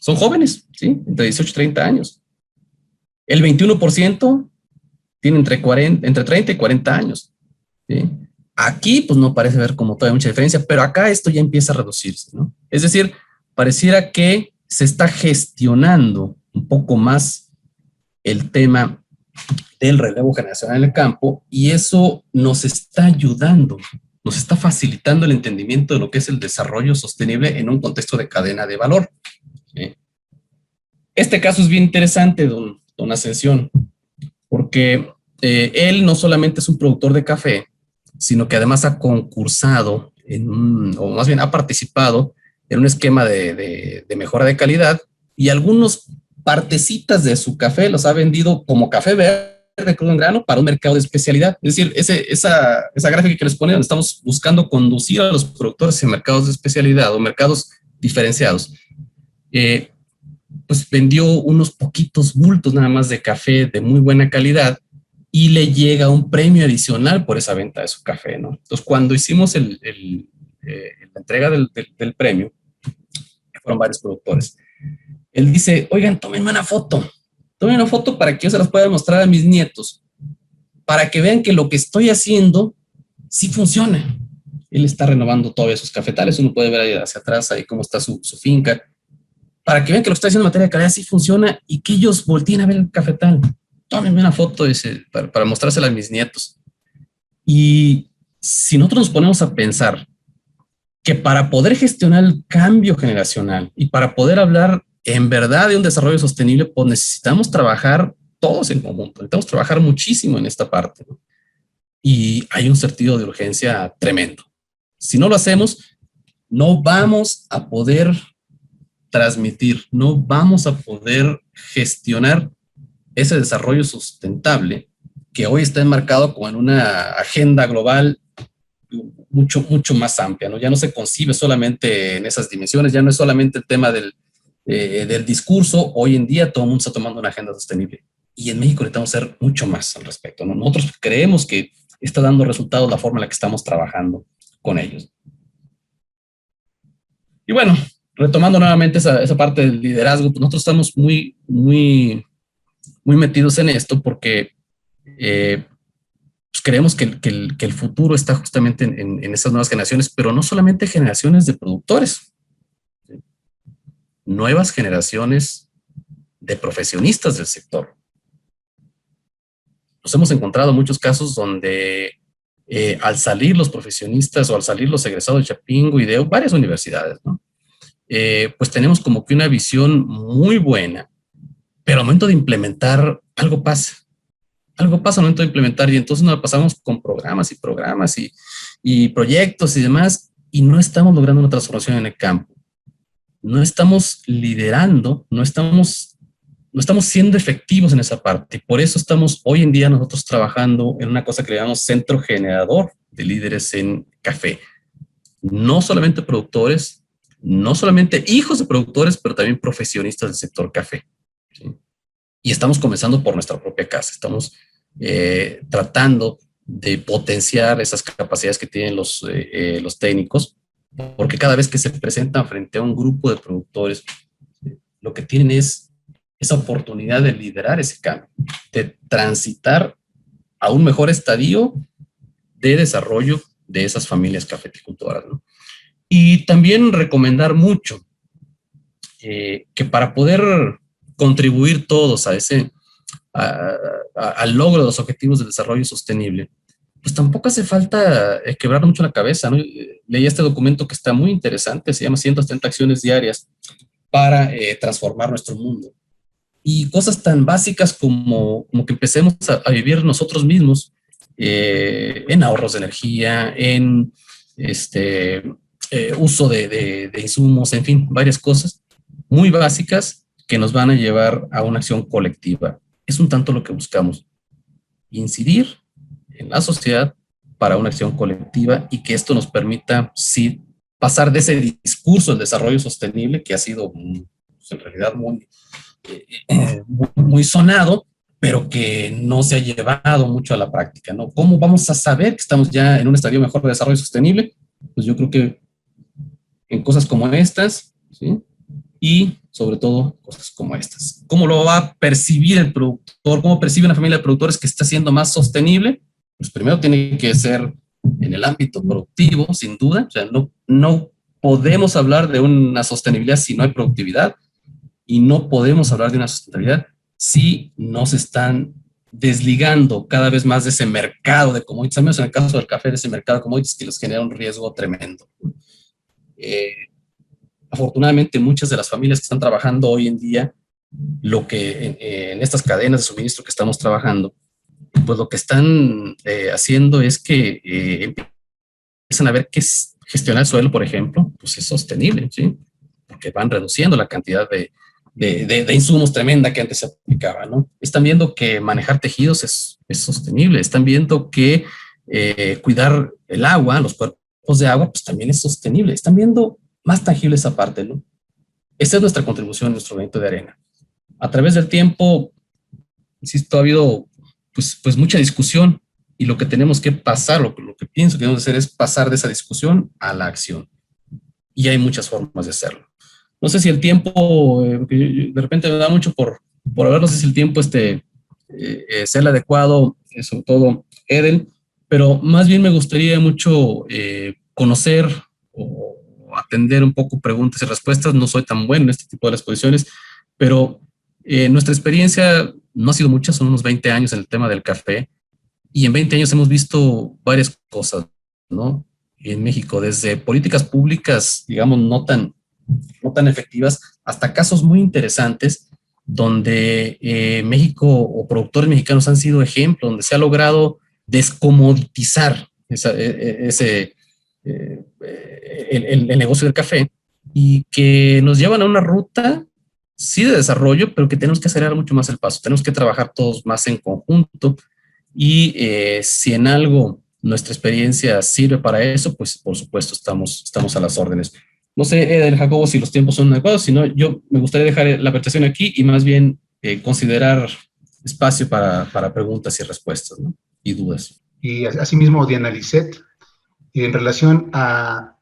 jóvenes, ¿sí?, entre 18 y 30 años. El 21% tiene entre 30 y 40 años. ¿Sí? Aquí, pues no parece haber como todavía mucha diferencia, pero acá esto ya empieza a reducirse, ¿no? Es decir, pareciera que se está gestionando un poco más el tema del relevo generacional en el campo, y eso nos está ayudando, nos está facilitando el entendimiento de lo que es el desarrollo sostenible en un contexto de cadena de valor. ¿Sí? Este caso es bien interesante, don Ascensión, porque él no solamente es un productor de café, sino que además ha concursado o más bien ha participado en un esquema de mejora de calidad, y algunos partecitas de su café los ha vendido como café verde crudo en grano para un mercado de especialidad. Es decir, esa gráfica que les pone, donde estamos buscando conducir a los productores en mercados de especialidad o mercados diferenciados, pues vendió unos poquitos bultos nada más de café de muy buena calidad, y le llega un premio adicional por esa venta de su café, ¿no? Entonces, cuando hicimos la entrega del premio, fueron varios productores. Él dice, oigan, tómenme una foto para que yo se las pueda mostrar a mis nietos, para que vean que lo que estoy haciendo sí funciona. Él está renovando todavía sus cafetales, uno puede ver ahí hacia atrás, ahí cómo está su finca, para que vean que lo que está haciendo en materia de calidad sí funciona, y que ellos volteen a ver el cafetal. Tómenme una foto, dice, para mostrársela a mis nietos. Y si nosotros nos ponemos a pensar que para poder gestionar el cambio generacional y para poder hablar en verdad de un desarrollo sostenible, pues necesitamos trabajar todos en conjunto, necesitamos trabajar muchísimo en esta parte, ¿no? Y hay un sentido de urgencia tremendo. Si no lo hacemos, no vamos a poder transmitir, no vamos a poder gestionar ese desarrollo sustentable que hoy está enmarcado como en una agenda global mucho, mucho más amplia, ¿no? Ya no se concibe solamente en esas dimensiones, ya no es solamente el tema del discurso. Hoy en día todo el mundo está tomando una agenda sostenible, y en México necesitamos hacer mucho más al respecto, ¿no? Nosotros creemos que está dando resultados la forma en la que estamos trabajando con ellos. Y bueno, retomando nuevamente esa parte del liderazgo, pues nosotros estamos muy metidos en esto porque pues creemos que el futuro está justamente en esas nuevas generaciones, pero no solamente generaciones de productores, ¿sí?, nuevas generaciones de profesionistas del sector. Nos hemos encontrado muchos casos donde al salir los profesionistas o al salir los egresados de Chapingo y de varias universidades, ¿no? Pues tenemos como que una visión muy buena, pero al momento de implementar algo pasa. Algo pasa al momento de implementar y entonces nos pasamos con programas y programas y proyectos y demás y no estamos logrando una transformación en el campo. No estamos liderando, no estamos siendo efectivos en esa parte. Y por eso estamos hoy en día nosotros trabajando en una cosa que le llamamos centro generador de líderes en café. No solamente productores, no solamente hijos de productores, pero también profesionistas del sector café. ¿Sí? Y estamos comenzando por nuestra propia casa. Estamos tratando de potenciar esas capacidades que tienen los técnicos, porque cada vez que se presentan frente a un grupo de productores, lo que tienen es esa oportunidad de liderar ese cambio, de transitar a un mejor estadio de desarrollo de esas familias cafeticultoras, ¿no? Y también recomendar mucho que para poder contribuir todos a al logro de los objetivos de desarrollo sostenible, pues tampoco hace falta quebrar mucho la cabeza, ¿no? Leí este documento que está muy interesante, se llama 130 acciones diarias para transformar nuestro mundo. Y cosas tan básicas como que empecemos a vivir nosotros mismos en ahorros de energía, en uso de insumos, en fin, varias cosas muy básicas que nos van a llevar a una acción colectiva. Es un tanto lo que buscamos, incidir en la sociedad para una acción colectiva y que esto nos permita, sí, pasar de ese discurso del desarrollo sostenible que ha sido pues, en realidad muy sonado, pero que no se ha llevado mucho a la práctica, ¿no? ¿Cómo vamos a saber que estamos ya en un estadio mejor de desarrollo sostenible? Pues yo creo que en cosas como estas, ¿sí? Y sobre todo cosas como estas. ¿Cómo lo va a percibir el productor? ¿Cómo percibe una familia de productores que está siendo más sostenible? Pues primero tiene que ser en el ámbito productivo, sin duda. O sea, no podemos hablar de una sostenibilidad si no hay productividad y no podemos hablar de una sustentabilidad si no se están desligando cada vez más de ese mercado de commodities, al menos en el caso del café, de ese mercado de commodities que les genera un riesgo tremendo. Afortunadamente, muchas de las familias que están trabajando hoy en día, lo que en estas cadenas de suministro que estamos trabajando, pues lo que están haciendo es que empiezan a ver que gestionar el suelo, por ejemplo, pues es sostenible, ¿sí? Porque van reduciendo la cantidad de insumos tremenda que antes se aplicaba, ¿no? Están viendo que manejar tejidos es sostenible, están viendo que cuidar el agua, los cuerpos de agua, pues también es sostenible, están viendo más tangible esa parte, ¿no? Esa es nuestra contribución, nuestro granito de arena. A través del tiempo, insisto, ha habido pues mucha discusión y lo que tenemos que pasar, lo que pienso que debemos hacer es pasar de esa discusión a la acción. Y hay muchas formas de hacerlo. No sé si el tiempo, de repente me da mucho por hablar, no sé si el tiempo sea el adecuado, sobre todo Edel, pero más bien me gustaría mucho conocer o atender un poco preguntas y respuestas. No soy tan bueno en este tipo de exposiciones, pero nuestra experiencia no ha sido mucha, son unos 20 años en el tema del café, y en 20 años hemos visto varias cosas, ¿no? En México, desde políticas públicas, digamos, no tan efectivas, hasta casos muy interesantes donde México o productores mexicanos han sido ejemplo, donde se ha logrado descomoditizar el negocio del café y que nos llevan a una ruta, sí, de desarrollo, pero que tenemos que acelerar mucho más el paso, tenemos que trabajar todos más en conjunto y si en algo nuestra experiencia sirve para eso, pues por supuesto estamos a las órdenes. No sé, Edel, Jacobo, si los tiempos son adecuados, si no, yo me gustaría dejar la presentación aquí y más bien considerar espacio para preguntas y respuestas, ¿no? Y dudas. Y asimismo, Diana Lisset, en relación a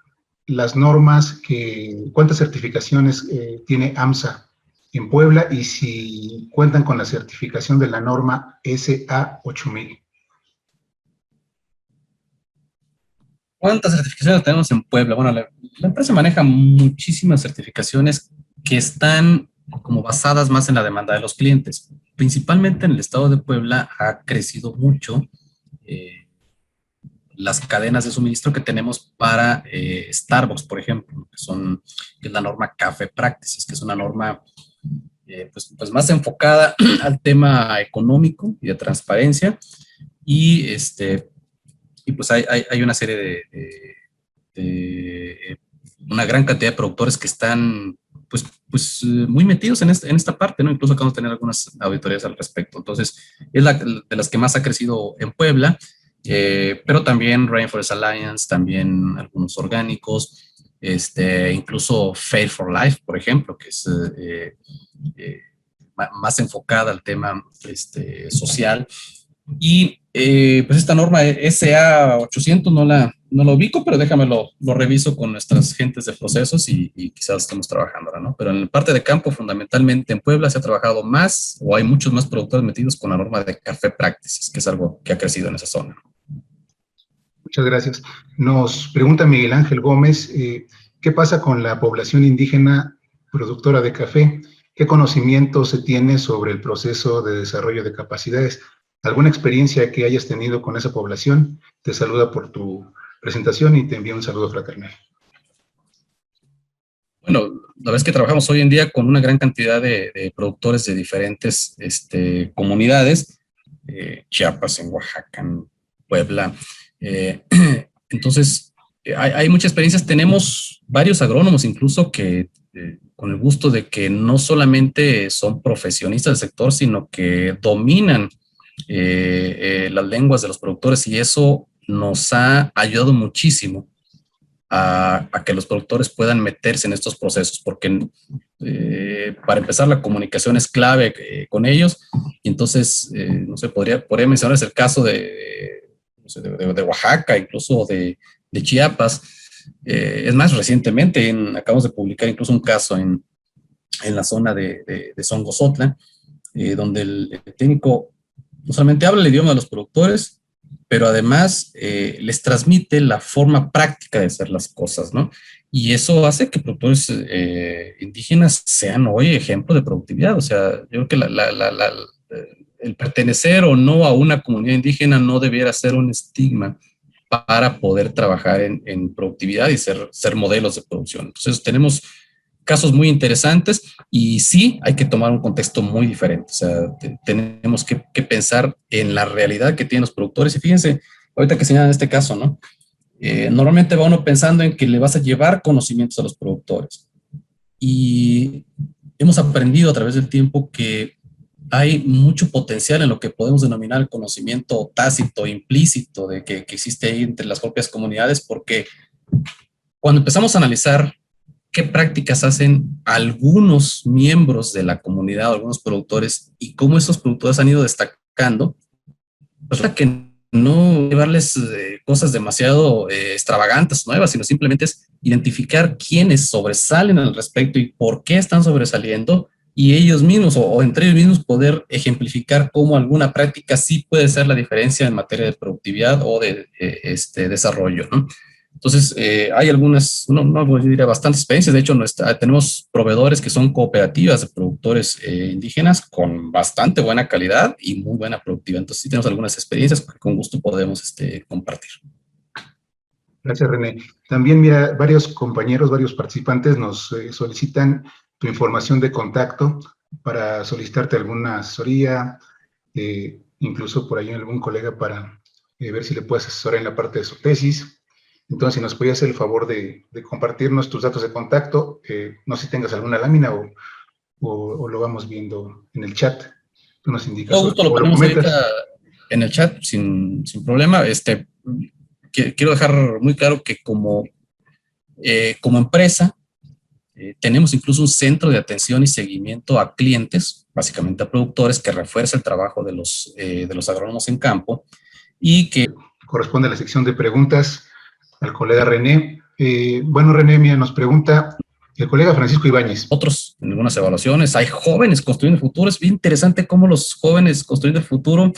las normas, ¿cuántas certificaciones tiene AMSA en Puebla y si cuentan con la certificación de la norma SA 8000? ¿Cuántas certificaciones tenemos en Puebla? Bueno, la empresa maneja muchísimas certificaciones que están como basadas más en la demanda de los clientes. Principalmente en el estado de Puebla ha crecido mucho las cadenas de suministro que tenemos para Starbucks, por ejemplo, que es la norma Café Practices, que es una norma pues más enfocada al tema económico y de transparencia, y, y pues hay una serie de una gran cantidad de productores que están muy metidos en esta parte, ¿no? Incluso acabamos de tener algunas auditorías al respecto. Entonces, es de las que más ha crecido en Puebla, pero también Rainforest Alliance, también algunos orgánicos, incluso Fair for Life, por ejemplo, que es eh, más enfocada al tema social. Y pues esta norma SA 800 no la ubico, pero déjame lo reviso con nuestras gentes de procesos y quizás estemos trabajando ahora, ¿no? Pero en la parte de campo, fundamentalmente en Puebla, se ha trabajado más, o hay muchos más productores metidos con la norma de Café Practices, que es algo que ha crecido en esa zona. Muchas gracias. Nos pregunta Miguel Ángel Gómez, ¿qué pasa con la población indígena productora de café? ¿Qué conocimiento se tiene sobre el proceso de desarrollo de capacidades? ¿Alguna experiencia que hayas tenido con esa población? Te saluda por tu presentación y te envío un saludo fraternal. Bueno, la verdad es que trabajamos hoy en día con una gran cantidad de productores de diferentes comunidades, Chiapas, en Oaxaca, en Puebla. Entonces, hay muchas experiencias. Tenemos varios agrónomos incluso que con el gusto de que no solamente son profesionistas del sector, sino que dominan las lenguas de los productores, y eso nos ha ayudado muchísimo a que los productores puedan meterse en estos procesos, porque para empezar la comunicación es clave con ellos, y entonces, no sé, podría mencionarles el caso de Oaxaca, incluso de Chiapas. Es más, recientemente acabamos de publicar incluso un caso en la zona de Songozotla, donde el técnico no solamente habla el idioma de los productores, pero además les transmite la forma práctica de hacer las cosas, ¿no? Y eso hace que productores indígenas sean hoy ejemplo de productividad. O sea, yo creo que el pertenecer o no a una comunidad indígena no debiera ser un estigma para poder trabajar en productividad y ser modelos de producción. Entonces, tenemos casos muy interesantes, y sí hay que tomar un contexto muy diferente. O sea, tenemos que pensar en la realidad que tienen los productores. Y fíjense, ahorita que señalan este caso, ¿no? Normalmente va uno pensando en que le vas a llevar conocimientos a los productores. Y hemos aprendido a través del tiempo que hay mucho potencial en lo que podemos denominar el conocimiento tácito, implícito, de que existe ahí entre las propias comunidades, porque cuando empezamos a analizar qué prácticas hacen algunos miembros de la comunidad, algunos productores, y cómo esos productores han ido destacando, pues que no llevarles cosas demasiado extravagantes, nuevas, sino simplemente es identificar quiénes sobresalen al respecto y por qué están sobresaliendo, y ellos mismos o entre ellos mismos poder ejemplificar cómo alguna práctica sí puede ser la diferencia en materia de productividad o de desarrollo, ¿no? Entonces, hay algunas, yo diría bastantes experiencias. De hecho, tenemos proveedores que son cooperativas de productores indígenas con bastante buena calidad y muy buena productividad. Entonces, sí tenemos algunas experiencias que con gusto podemos compartir. Gracias, René. También, mira, varios compañeros, varios participantes nos solicitan tu información de contacto para solicitarte alguna asesoría, incluso por ahí algún colega para ver si le puedes asesorar en la parte de su tesis. Entonces, si nos podías hacer el favor de compartirnos tus datos de contacto, no sé si tengas alguna lámina o lo vamos viendo en el chat. Tú nos indicas. Todo gusto lo ponemos ahorita en el chat sin problema. Quiero dejar muy claro que como empresa tenemos incluso un centro de atención y seguimiento a clientes, básicamente a productores, que refuerza el trabajo de los agrónomos en campo y que corresponde a la sección de preguntas al colega René. Bueno, René, mira, nos pregunta el colega Francisco Ibáñez. Otros, en algunas evaluaciones, hay jóvenes construyendo el futuro. Es bien interesante cómo los jóvenes construyendo el futuro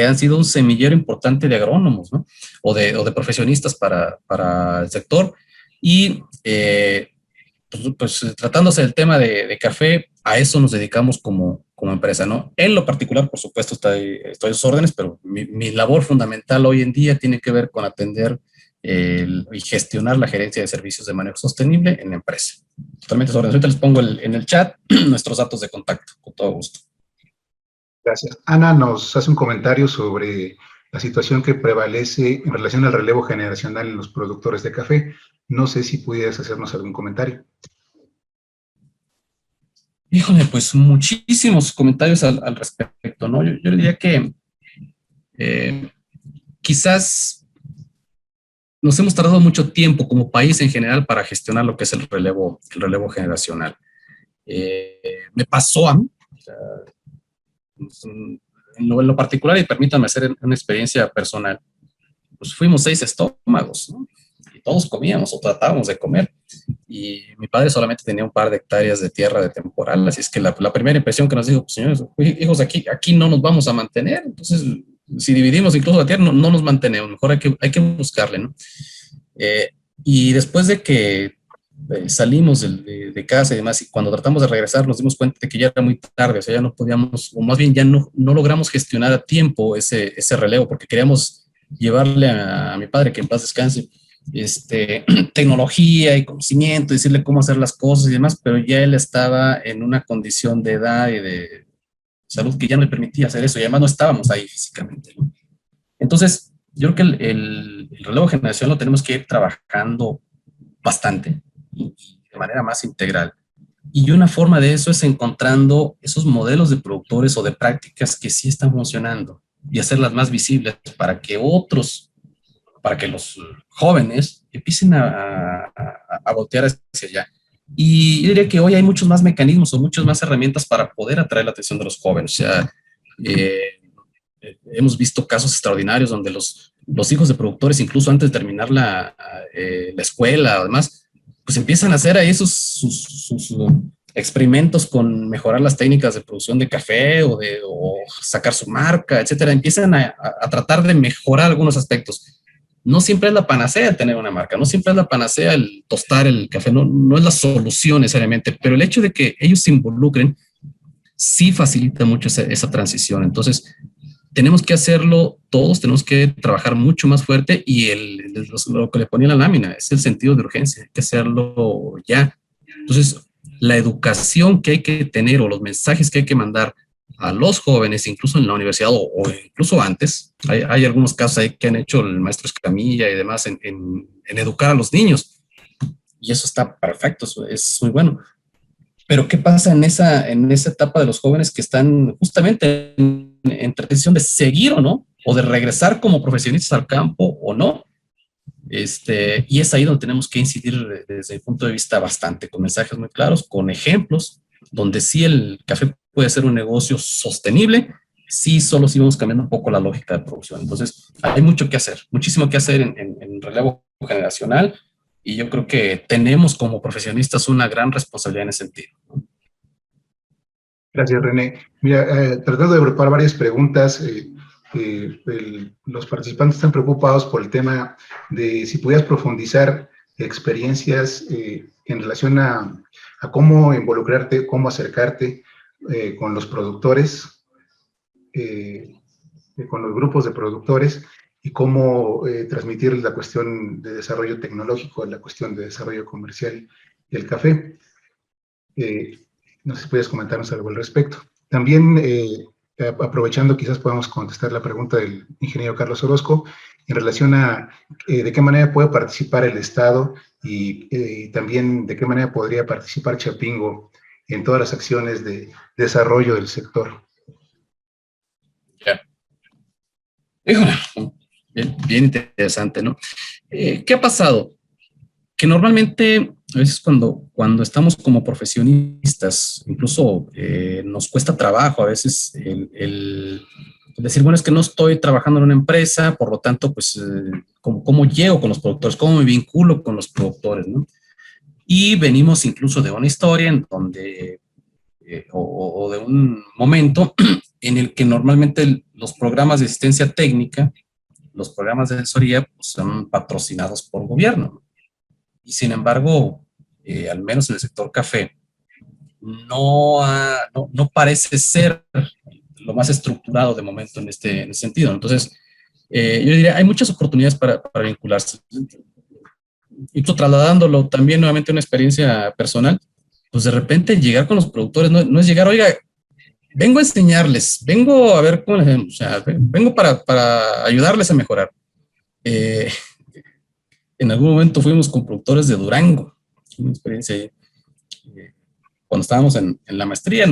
han sido un semillero importante de agrónomos, ¿no? O de profesionistas para el sector. Y pues tratándose del tema de café, a eso nos dedicamos como como empresa, ¿no? En lo particular, por supuesto, estoy a sus órdenes, pero mi labor fundamental hoy en día tiene que ver con atender y gestionar la gerencia de servicios de manejo sostenible en la empresa. Totalmente a sus órdenes. Ahorita les pongo en el chat nuestros datos de contacto, con todo gusto. Gracias. Ana nos hace un comentario sobre la situación que prevalece en relación al relevo generacional en los productores de café. No sé si pudieras hacernos algún comentario. Híjole, pues muchísimos comentarios al respecto, ¿no? Yo diría que quizás nos hemos tardado mucho tiempo como país en general para gestionar lo que es el relevo generacional. Me pasó a mí, o sea, en lo particular, y permítanme hacer una experiencia personal, pues fuimos 6 estómagos, ¿no? Y todos comíamos o tratábamos de comer. Y mi padre solamente tenía un par de hectáreas de tierra de temporal, así es que la primera impresión que nos dijo, pues, señores, hijos, aquí no nos vamos a mantener, entonces si dividimos incluso la tierra no nos mantenemos, mejor hay que buscarle, ¿no? Y después de que salimos de casa y demás, y cuando tratamos de regresar nos dimos cuenta de que ya era muy tarde, o sea, ya no podíamos, o más bien ya no logramos gestionar a tiempo ese relevo, porque queríamos llevarle a mi padre, que en paz descanse, tecnología y conocimiento, decirle cómo hacer las cosas y demás, pero ya él estaba en una condición de edad y de salud que ya no le permitía hacer eso, y además no estábamos ahí físicamente, ¿no? Entonces, yo creo que el relevo generacional lo tenemos que ir trabajando bastante y de manera más integral. Y una forma de eso es encontrando esos modelos de productores o de prácticas que sí están funcionando y hacerlas más visibles para que los jóvenes empiecen a voltear hacia allá. Y yo diría que hoy hay muchos más mecanismos o muchas más herramientas para poder atraer la atención de los jóvenes. O sea, hemos visto casos extraordinarios donde los hijos de productores, incluso antes de terminar la escuela, además, pues empiezan a hacer ahí sus experimentos con mejorar las técnicas de producción de café o sacar su marca, etcétera. Empiezan a tratar de mejorar algunos aspectos. No siempre es la panacea tener una marca, no siempre es la panacea el tostar el café, no es la solución necesariamente, pero el hecho de que ellos se involucren sí facilita mucho esa transición. Entonces, tenemos que hacerlo todos, tenemos que trabajar mucho más fuerte y lo que le ponía la lámina es el sentido de urgencia, hay que hacerlo ya. Entonces, la educación que hay que tener o los mensajes que hay que mandar a los jóvenes, incluso en la universidad o incluso antes, hay algunos casos ahí que han hecho el maestro Escamilla y demás en educar a los niños y eso está perfecto, eso es muy bueno. Pero ¿qué pasa en esa etapa de los jóvenes que están justamente en transición de seguir o no, o de regresar como profesionistas al campo o no? Y es ahí donde tenemos que incidir desde el punto de vista bastante, con mensajes muy claros, con ejemplos, donde sí el café puede ser un negocio sostenible, sí solo si vamos cambiando un poco la lógica de producción. Entonces, hay mucho que hacer, muchísimo que hacer en relevo generacional, y yo creo que tenemos como profesionistas una gran responsabilidad en ese sentido, ¿no? Gracias, René. Mira, tratando de preparar varias preguntas, los participantes están preocupados por el tema de si pudieras profundizar experiencias en relación a cómo involucrarte, cómo acercarte con los productores, con los grupos de productores y cómo transmitir la cuestión de desarrollo tecnológico, la cuestión de desarrollo comercial del café. No sé si puedes comentarnos algo al respecto. También, aprovechando, quizás podamos contestar la pregunta del ingeniero Carlos Orozco en relación a de qué manera puede participar el Estado y también de qué manera podría participar Chapingo en todas las acciones de desarrollo del sector. Ya. Bien interesante, ¿no? ¿Qué ha pasado? Que normalmente, a veces cuando estamos como profesionistas, incluso nos cuesta trabajo a veces el decir, bueno, es que no estoy trabajando en una empresa, por lo tanto, pues, ¿cómo llego con los productores? ¿Cómo me vinculo con los productores, no? Y venimos incluso de una historia en donde, o de un momento en el que normalmente los programas de asistencia técnica, los programas de asesoría, pues, son patrocinados por gobierno, ¿no? Y sin embargo, al menos en el sector café, no parece ser lo más estructurado de momento en este sentido. Entonces, yo diría, hay muchas oportunidades para vincularse. Y trasladándolo también nuevamente a una experiencia personal, pues de repente llegar con los productores no es llegar, oiga, vengo a enseñarles, vengo a ver cómo les hacemos, o sea, vengo para ayudarles a mejorar. En algún momento fuimos con productores de Durango, una experiencia ahí. Cuando estábamos en la maestría,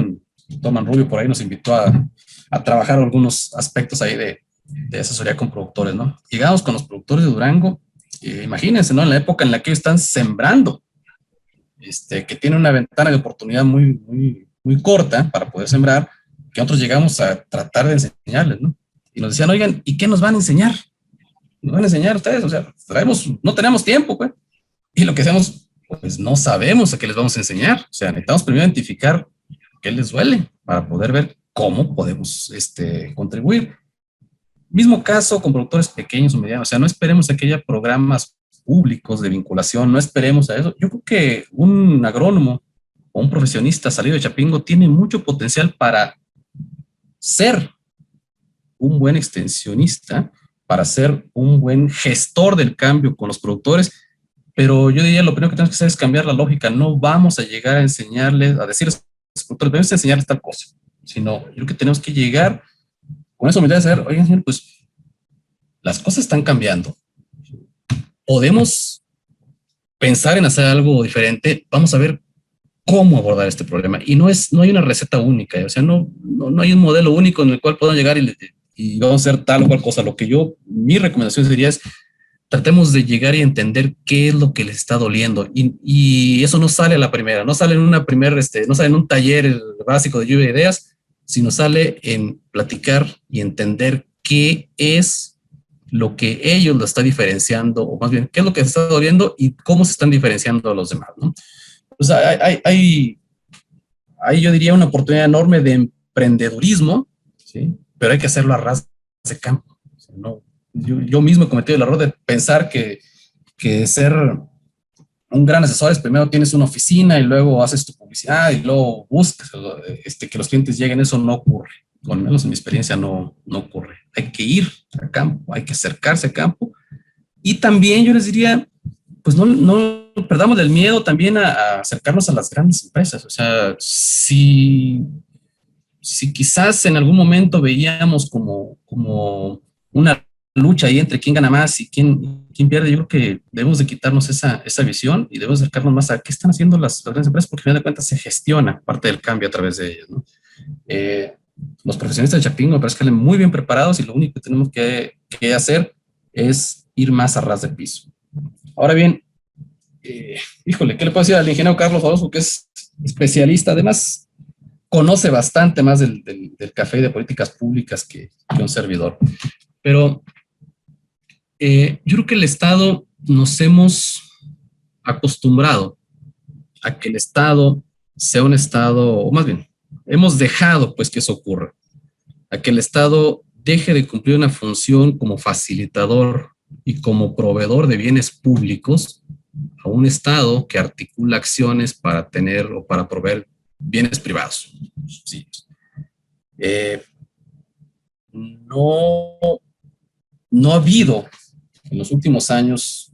Tomán Rubio por ahí nos invitó a trabajar algunos aspectos ahí de asesoría con productores, ¿no? Llegamos con los productores de Durango, imagínense, ¿no? En la época en la que ellos están sembrando, que tiene una ventana de oportunidad muy corta para poder sembrar, que nosotros llegamos a tratar de enseñarles, ¿no? Y nos decían, oigan, ¿y qué nos van a enseñar? ¿Nos van a enseñar ustedes? O sea, no tenemos tiempo, pues. Y lo que hacemos, pues no sabemos a qué les vamos a enseñar. O sea, necesitamos primero identificar qué les duele para poder ver cómo podemos contribuir. Mismo caso con productores pequeños o medianos. O sea, no esperemos a que haya programas públicos de vinculación, no esperemos a eso. Yo creo que un agrónomo o un profesionista salido de Chapingo tiene mucho potencial para ser un buen extensionista, para ser un buen gestor del cambio con los productores, pero yo diría lo primero que tenemos que hacer es cambiar la lógica. No vamos a llegar a enseñarles, a decirles a los productores, debemos enseñarles tal cosa, sino yo creo que tenemos que llegar con esa humildad de saber, oigan, señor, pues las cosas están cambiando. Podemos pensar en hacer algo diferente, vamos a ver cómo abordar este problema. Y no hay una receta única, o sea, no hay un modelo único en el cual puedan llegar y vamos a hacer tal o cual cosa. Mi recomendación sería es, tratemos de llegar y entender qué es lo que les está doliendo. Y eso no sale a la primera, no sale en no sale en un taller básico de lluvia de ideas, sino sale en platicar y entender qué es lo que ellos lo está diferenciando, o más bien, qué es lo que les está doliendo y cómo se están diferenciando a los demás, ¿no? O sea, hay yo diría una oportunidad enorme de emprendedurismo, ¿sí? Pero hay que hacerlo a ras de campo. O sea, no, yo mismo he cometido el error de pensar que ser un gran asesor es primero tienes una oficina y luego haces tu publicidad y luego buscas que los clientes lleguen. Eso no ocurre. Al menos en mi experiencia no ocurre. Hay que ir a campo, hay que acercarse a campo. Y también yo les diría, pues no perdamos el miedo también a acercarnos a las grandes empresas. O sea, si quizás en algún momento veíamos como una lucha ahí entre quién gana más y quién pierde, yo creo que debemos de quitarnos esa visión y debemos acercarnos más a qué están haciendo las grandes empresas, porque al final de cuentas se gestiona parte del cambio a través de ellas, ¿no? Los profesionistas de Chapingo me parece que salen muy bien preparados y lo único que tenemos que hacer es ir más a ras de piso. Ahora bien, híjole, ¿qué le puedo decir al ingeniero Carlos Orozco, que es especialista? Además, conoce bastante más del café y de políticas públicas que un servidor. Pero yo creo que el Estado nos hemos acostumbrado a que el Estado sea un Estado, o más bien, hemos dejado pues que eso ocurra, a que el Estado deje de cumplir una función como facilitador y como proveedor de bienes públicos a un Estado que articula acciones para tener o para proveer bienes privados. Sí. No ha habido en los últimos años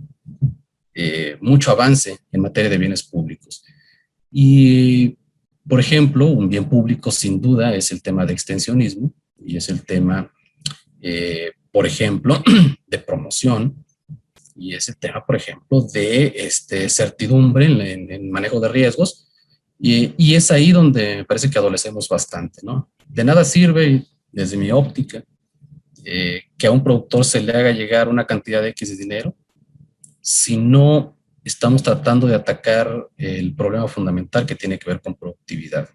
mucho avance en materia de bienes públicos. Y, por ejemplo, un bien público sin duda es el tema de extensionismo y es el tema, por ejemplo, de promoción y es el tema, por ejemplo, de certidumbre en manejo de riesgos. Y es ahí donde me parece que adolecemos bastante, ¿no? De nada sirve, desde mi óptica, que a un productor se le haga llegar una cantidad de X de dinero si no estamos tratando de atacar el problema fundamental que tiene que ver con productividad.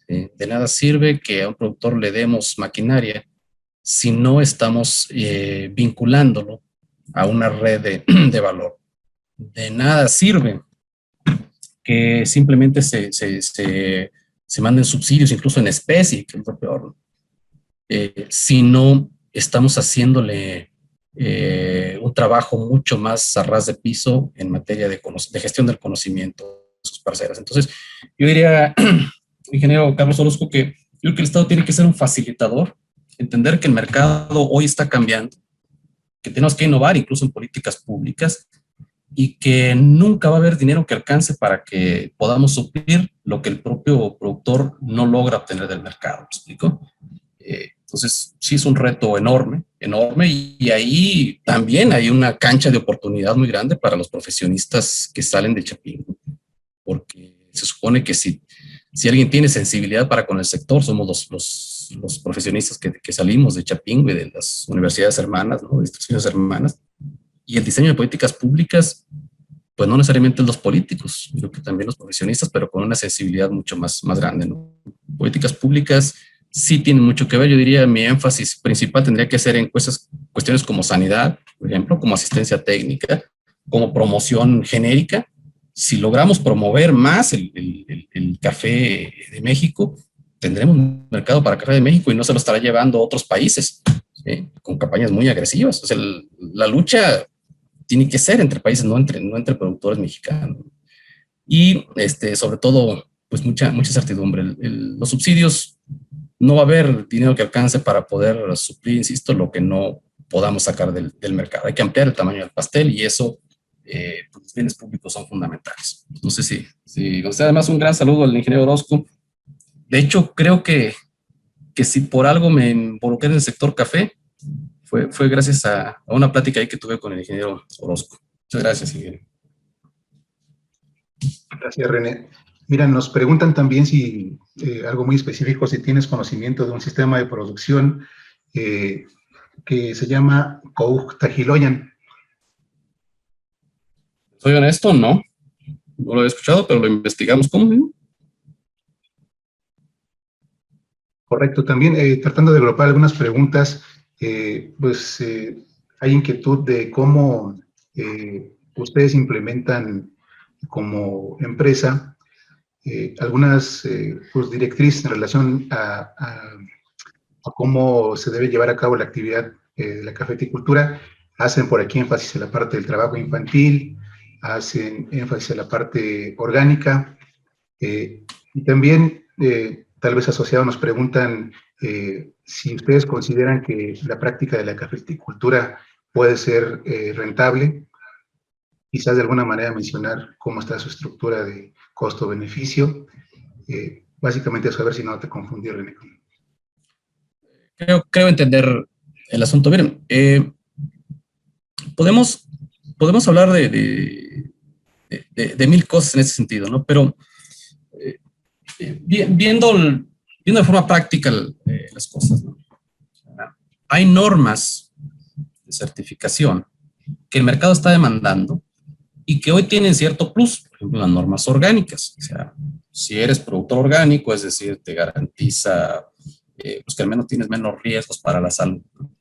De nada sirve que a un productor le demos maquinaria si no estamos vinculándolo a una red de valor. De nada sirve que simplemente se manden subsidios, incluso en especie, que es lo peor, si no estamos haciéndole un trabajo mucho más a ras de piso en materia de gestión del conocimiento de sus parcelas. Entonces, yo diría, ingeniero Carlos Orozco, que yo creo que el Estado tiene que ser un facilitador, entender que el mercado hoy está cambiando, que tenemos que innovar incluso en políticas públicas y que nunca va a haber dinero que alcance para que podamos suplir lo que el propio productor no logra obtener del mercado. ¿Me explico? Entonces, sí es un reto enorme, enorme, y ahí también hay una cancha de oportunidad muy grande para los profesionistas que salen de Chapingo, porque se supone que si alguien tiene sensibilidad para con el sector, somos los profesionistas que salimos de Chapingo y de las universidades hermanas, ¿no? De instituciones hermanas, y el diseño de políticas públicas, pues no necesariamente los políticos, creo que también los profesionistas, pero con una sensibilidad mucho más grande, ¿no? Políticas públicas sí tienen mucho que ver. Yo diría mi énfasis principal tendría que ser en cuestiones como sanidad, por ejemplo, como asistencia técnica, como promoción genérica. Si logramos promover más el café de México, tendremos un mercado para café de México y no se lo estará llevando a otros países, ¿sí? Con campañas muy agresivas. O sea, la lucha tiene que ser entre países, no entre productores mexicanos. Y sobre todo, pues mucha certidumbre. Los subsidios, no va a haber dinero que alcance para poder suplir, insisto, lo que no podamos sacar del mercado. Hay que ampliar el tamaño del pastel y eso, los bienes públicos son fundamentales. No sé si además un gran saludo al ingeniero Orozco. De hecho, creo que si por algo me involucré en el sector café, fue gracias a una plática ahí que tuve con el ingeniero Orozco. Muchas gracias, ingeniero. Gracias, René. Mira, nos preguntan también si, algo muy específico, si tienes conocimiento de un sistema de producción que se llama Coug-Tajiloyan. Soy honesto, no lo había escuchado, pero lo investigamos. ¿Cómo? Correcto. También, tratando de agrupar algunas preguntas, hay inquietud de cómo ustedes implementan como empresa algunas pues, directrices en relación a cómo se debe llevar a cabo la actividad de la cafeticultura. Hacen por aquí énfasis en la parte del trabajo infantil, hacen énfasis en la parte orgánica, y también, tal vez asociados, nos preguntan si ustedes consideran que la práctica de la cafeticultura puede ser rentable. Quizás de alguna manera mencionar cómo está su estructura de costo-beneficio. Básicamente eso, a ver si no te confundí, René. Creo entender el asunto. Miren, podemos hablar de mil cosas en ese sentido, ¿no? Pero viendo de forma práctica las cosas, ¿no? Hay normas de certificación que el mercado está demandando y que hoy tienen cierto plus, por ejemplo, las normas orgánicas. O sea, si eres productor orgánico, es decir, te garantiza pues que al menos tienes menos riesgos para la salud, ¿no?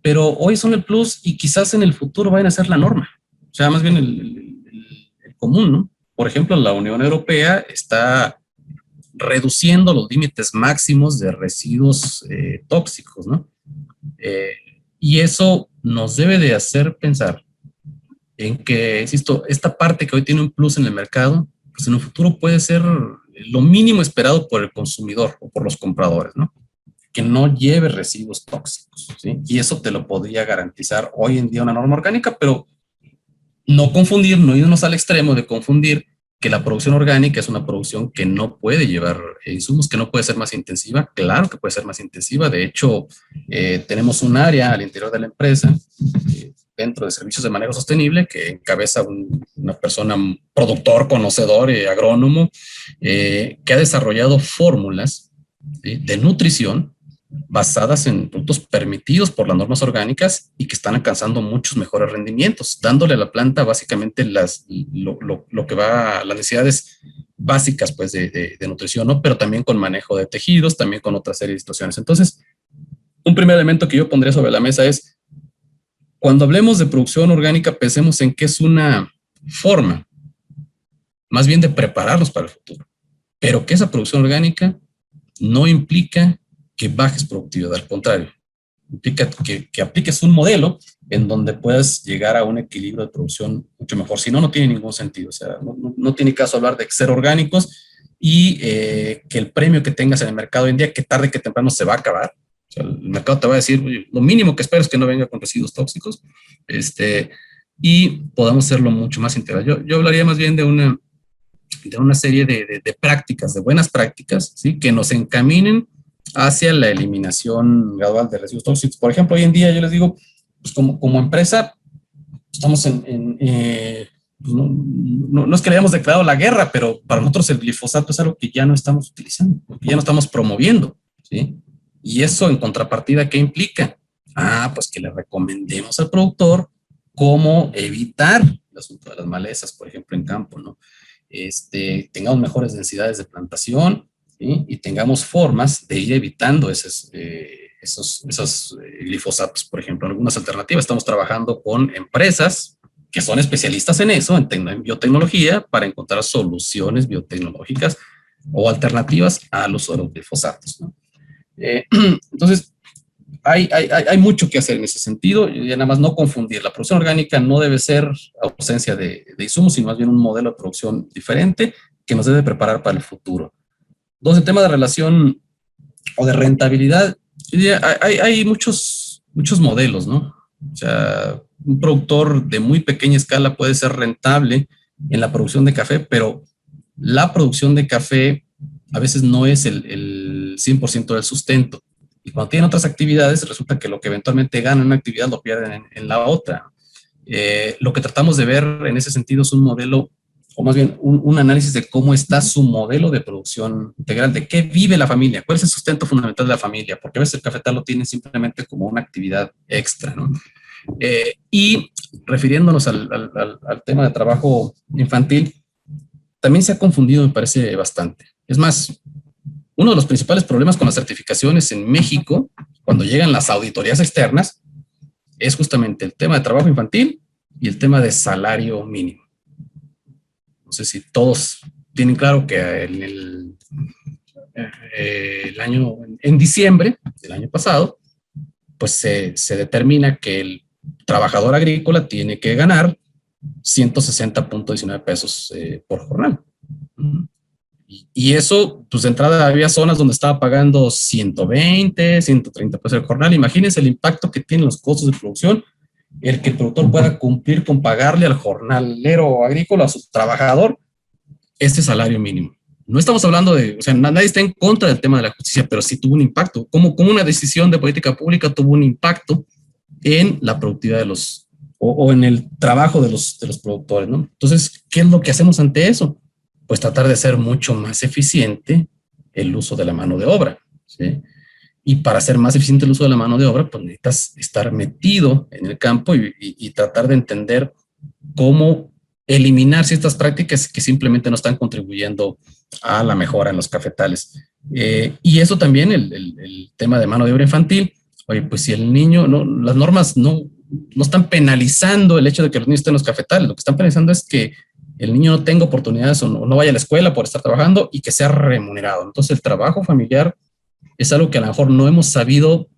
Pero hoy son el plus y quizás en el futuro vayan a ser la norma. O sea, más bien el común, ¿no? Por ejemplo, la Unión Europea está reduciendo los límites máximos de residuos tóxicos, ¿no? Y eso nos debe de hacer pensar en que, insisto, esta parte que hoy tiene un plus en el mercado, pues en un futuro puede ser lo mínimo esperado por el consumidor o por los compradores, ¿no? Que no lleve residuos tóxicos, ¿sí? Y eso te lo podría garantizar hoy en día una norma orgánica, pero no confundir, no irnos al extremo de confundir que la producción orgánica es una producción que no puede llevar insumos, que no puede ser más intensiva. Claro que puede ser más intensiva. De hecho, tenemos un área al interior de la empresa, dentro de servicios de manejo sostenible, que encabeza una persona, un productor, conocedor, agrónomo, que ha desarrollado fórmulas, ¿sí?, de nutrición basadas en productos permitidos por las normas orgánicas y que están alcanzando muchos mejores rendimientos, dándole a la planta básicamente lo que va a las necesidades básicas, pues, de nutrición, ¿no? Pero también con manejo de tejidos, también con otra serie de situaciones. Entonces, un primer elemento que yo pondría sobre la mesa es, cuando hablemos de producción orgánica, pensemos en que es una forma, más bien de prepararnos para el futuro, pero que esa producción orgánica no implica que bajes productividad, al contrario, implica que apliques un modelo en donde puedas llegar a un equilibrio de producción mucho mejor. Si no, no tiene ningún sentido. O sea, no tiene caso hablar de ser orgánicos y que el premio que tengas en el mercado hoy en día, que tarde que temprano se va a acabar. O sea, el mercado te va a decir, oye, lo mínimo que espero es que no venga con residuos tóxicos, y podamos hacerlo mucho más integral. Yo hablaría más bien de una serie de prácticas, de buenas prácticas, ¿sí? Que nos encaminen hacia la eliminación gradual de residuos tóxicos. Por ejemplo, hoy en día yo les digo, pues como empresa, estamos pues no es que le hayamos declarado la guerra, pero para nosotros el glifosato es algo que ya no estamos utilizando, que ya no estamos promoviendo, ¿sí? Y eso en contrapartida, ¿qué implica? Pues que le recomendemos al productor cómo evitar el asunto de las malezas, por ejemplo, en campo, ¿no? Tengamos mejores densidades de plantación, ¿sí? Y tengamos formas de ir evitando esos glifosatos, por ejemplo. Algunas alternativas, estamos trabajando con empresas que son especialistas en eso, en biotecnología, para encontrar soluciones biotecnológicas o alternativas al uso de los glifosatos, ¿no? Entonces, hay mucho que hacer en ese sentido, y nada más no confundir. La producción orgánica no debe ser ausencia de insumos, sino más bien un modelo de producción diferente que nos debe preparar para el futuro. Dos, el tema de relación o de rentabilidad, hay muchos modelos, ¿no? O sea, un productor de muy pequeña escala puede ser rentable en la producción de café, pero la producción de café a veces no es el 100% del sustento. Y cuando tienen otras actividades, resulta que lo que eventualmente ganan en una actividad lo pierden en la otra. Lo que tratamos de ver en ese sentido es un modelo, o más bien un análisis de cómo está su modelo de producción integral, de qué vive la familia, cuál es el sustento fundamental de la familia, porque a veces el cafetal lo tiene simplemente como una actividad extra, ¿no? Y refiriéndonos al tema de trabajo infantil, también se ha confundido, me parece, bastante. Es más, uno de los principales problemas con las certificaciones en México, cuando llegan las auditorías externas, es justamente el tema de trabajo infantil y el tema de salario mínimo. No sé si todos tienen claro que en diciembre del año pasado, pues se determina que el trabajador agrícola tiene que ganar 160.19 pesos por jornal. Y eso, pues de entrada había zonas donde estaba pagando 120, 130 pesos el jornal. Imagínense el impacto que tienen los costos de producción, el que el productor pueda cumplir con pagarle al jornalero agrícola, a su trabajador, este salario mínimo. No estamos hablando o sea, nadie está en contra del tema de la justicia, pero sí tuvo un impacto. Como una decisión de política pública tuvo un impacto en la productividad o en el trabajo de los productores, ¿no? Entonces, ¿qué es lo que hacemos ante eso? Pues tratar de hacer mucho más eficiente el uso de la mano de obra, ¿sí? Y para hacer más eficiente el uso de la mano de obra, pues necesitas estar metido en el campo y tratar de entender cómo eliminar ciertas prácticas que simplemente no están contribuyendo a la mejora en los cafetales. Y eso también, el tema de mano de obra infantil. Oye, pues si el niño, las normas no están penalizando el hecho de que los niños estén en los cafetales, lo que están penalizando es que el niño no tenga oportunidades o no vaya a la escuela por estar trabajando y que sea remunerado. Entonces el trabajo familiar es algo que a lo mejor no hemos sabido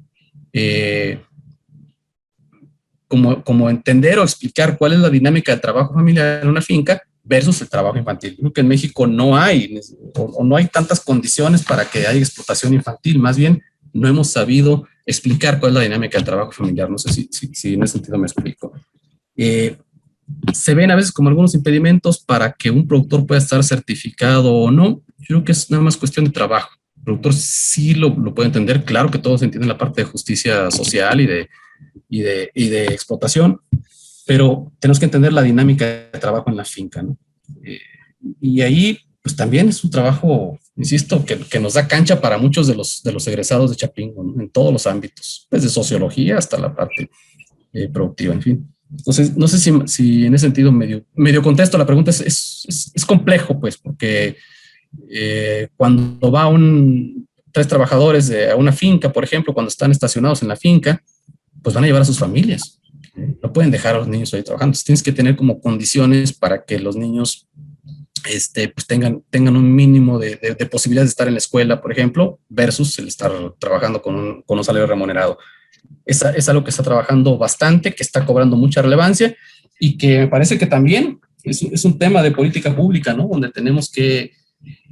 como entender o explicar cuál es la dinámica del trabajo familiar en una finca versus el trabajo infantil. Creo que en México no hay tantas condiciones para que haya explotación infantil, más bien no hemos sabido explicar cuál es la dinámica del trabajo familiar. No sé si en ese sentido me explico. Se ven a veces como algunos impedimentos para que un productor pueda estar certificado o no. Yo creo que es nada más cuestión de trabajo. El productor sí lo puede entender. Claro que todos entienden la parte de justicia social y de explotación, pero tenemos que entender la dinámica de trabajo en la finca, ¿no? Y ahí, pues también es un trabajo, insisto, que nos da cancha para muchos de los egresados de Chapingo, ¿no? En todos los ámbitos, desde sociología hasta la parte productiva, en fin. Entonces, no sé si en ese sentido medio contesto la pregunta. Es complejo, pues, porque cuando va tres trabajadores a una finca, por ejemplo, cuando están estacionados en la finca, pues van a llevar a sus familias. No pueden dejar a los niños ahí trabajando. Entonces, tienes que tener como condiciones para que los niños pues tengan un mínimo de posibilidades de estar en la escuela, por ejemplo, versus el estar trabajando con un salario remunerado. Es algo que está trabajando bastante, que está cobrando mucha relevancia y que me parece que también es un tema de política pública, ¿no? Donde tenemos que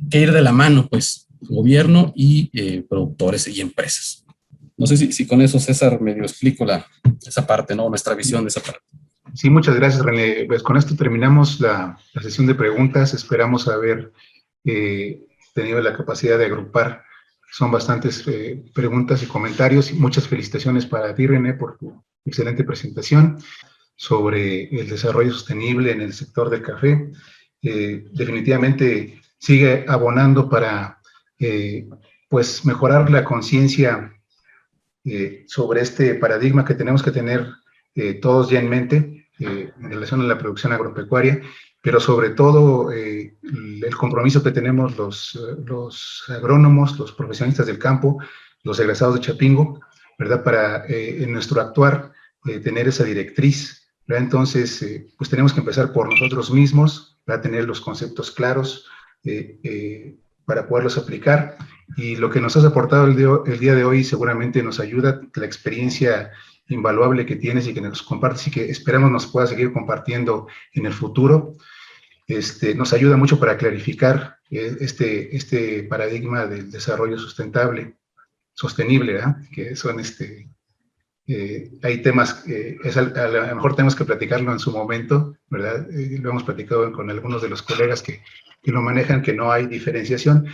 que ir de la mano, pues, gobierno y productores y empresas. No sé si con eso, César, medio explico esa parte, ¿no? Nuestra visión de esa parte. Sí, muchas gracias, René. Pues con esto terminamos la sesión de preguntas. Esperamos haber tenido la capacidad de agrupar. Son bastantes preguntas y comentarios. Y muchas felicitaciones para ti, René, por tu excelente presentación sobre el desarrollo sostenible en el sector del café. Definitivamente sigue abonando para pues mejorar la conciencia sobre este paradigma que tenemos que tener todos ya en mente en relación a la producción agropecuaria, pero sobre todo el compromiso que tenemos los agrónomos, los profesionistas del campo, los egresados de Chapingo, ¿verdad? Para en nuestro actuar tener esa directriz, ¿verdad? Entonces, pues tenemos que empezar por nosotros mismos, para tener los conceptos claros, para poderlos aplicar. Y lo que nos has aportado el día de hoy seguramente nos ayuda, la experiencia invaluable que tienes y que nos compartes y que esperamos nos pueda seguir compartiendo en el futuro. Nos ayuda mucho para clarificar este paradigma del desarrollo sostenible, ¿verdad? Que son hay temas, a lo mejor tenemos que platicarlo en su momento, ¿verdad? Lo hemos platicado con algunos de los colegas que lo manejan, que no hay diferenciación,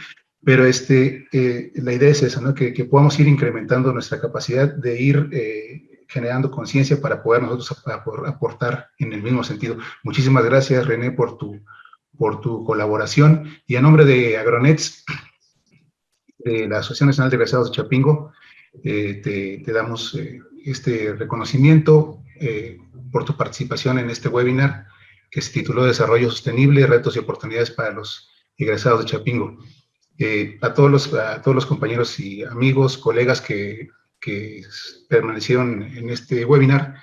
pero la idea es esa, ¿no? Que podamos ir incrementando nuestra capacidad de ir generando conciencia para poder nosotros aportar en el mismo sentido. Muchísimas gracias, René, por tu colaboración, y a nombre de Agronets, de la Asociación Nacional de Egresados de Chapingo, te damos este reconocimiento por tu participación en este webinar que se tituló Desarrollo Sostenible, Retos y Oportunidades para los Egresados de Chapingo. A todos los compañeros y amigos, colegas que permanecieron en este webinar,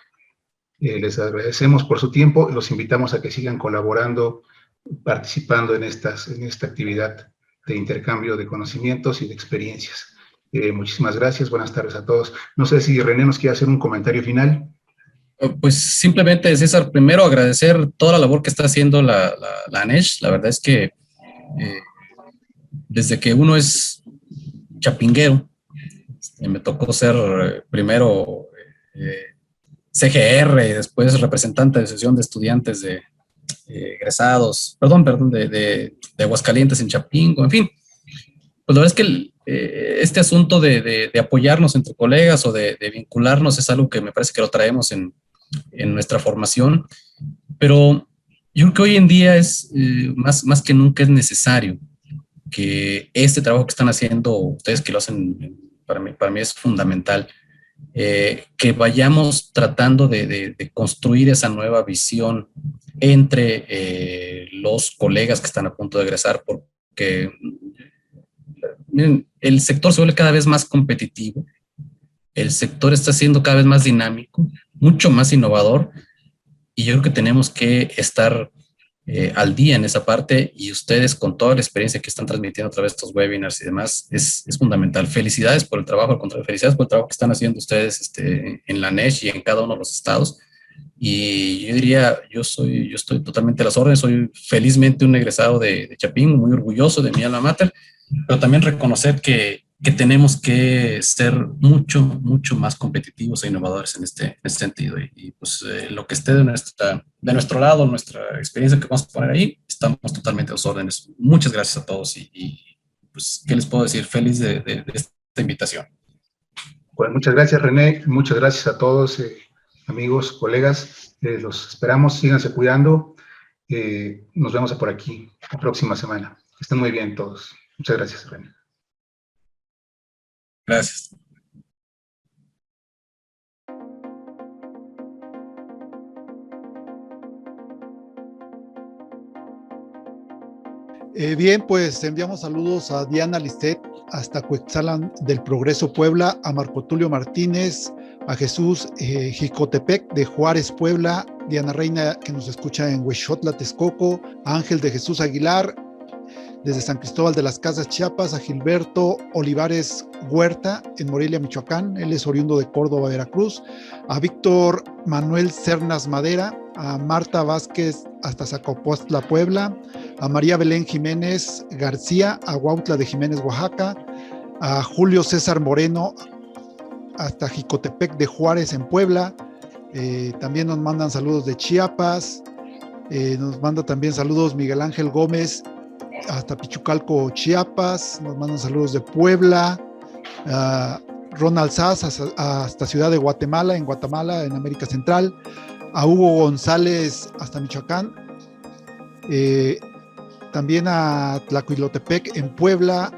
les agradecemos por su tiempo y los invitamos a que sigan colaborando, participando en esta actividad de intercambio de conocimientos y de experiencias. Muchísimas gracias, buenas tardes a todos. No sé si René nos quiere hacer un comentario final. Pues simplemente, César, primero agradecer toda la labor que está haciendo la ANESH. La verdad es que desde que uno es chapinguero, me tocó ser primero CGR, después representante de sesión de estudiantes de egresados, de Aguascalientes en Chapingo, en fin. Pues la verdad es que este asunto de apoyarnos entre colegas o de vincularnos es algo que me parece que lo traemos en nuestra formación, pero yo creo que hoy en día es más que nunca es necesario que este trabajo que están haciendo ustedes, que lo hacen, para mí es fundamental, que vayamos tratando de construir esa nueva visión entre los colegas que están a punto de egresar, porque miren, el sector se vuelve cada vez más competitivo, el sector está siendo cada vez más dinámico, mucho más innovador, y yo creo que tenemos que estar al día en esa parte, y ustedes con toda la experiencia que están transmitiendo a través de estos webinars y demás, es fundamental. Felicidades por el trabajo, al contrario, felicidades por el trabajo que están haciendo ustedes en la ANESH y en cada uno de los estados. Y yo diría, yo estoy totalmente a las órdenes, soy felizmente un egresado de Chapingo, muy orgulloso de mi alma mater, pero también reconocer que tenemos que ser mucho más competitivos e innovadores en este sentido. Y pues lo que esté de nuestro lado, nuestra experiencia que vamos a poner ahí, estamos totalmente a los órdenes. Muchas gracias a todos y pues, ¿qué les puedo decir? Feliz de esta invitación. Pues muchas gracias, René. Muchas gracias a todos, amigos, colegas. Los esperamos, síganse cuidando. Nos vemos por aquí la próxima semana. Estén muy bien todos. Muchas gracias, René. Gracias. Bien, pues enviamos saludos a Diana Lisset hasta Cuetzalan del Progreso, Puebla, a Marco Tulio Martínez, a Jesús Jicotepec de Juárez, Puebla, Diana Reina, que nos escucha en Huexotla, Texcoco, a Ángel de Jesús Aguilar, desde San Cristóbal de las Casas, Chiapas, a Gilberto Olivares Huerta en Morelia, Michoacán, él es oriundo de Córdoba, Veracruz, a Víctor Manuel Cernas Madera, a Marta Vázquez hasta Zacapuastla, Puebla, a María Belén Jiménez García, a Huautla de Jiménez, Oaxaca, a Julio César Moreno, hasta Jicotepec de Juárez en Puebla. También nos mandan saludos de Chiapas. Nos manda también saludos Miguel Ángel Gómez hasta Pichucalco, Chiapas. Nos mandan saludos de Puebla. Ronald Sass hasta Ciudad de Guatemala, en América Central. A Hugo González hasta Michoacán. También a Tlacuilotepec en Puebla.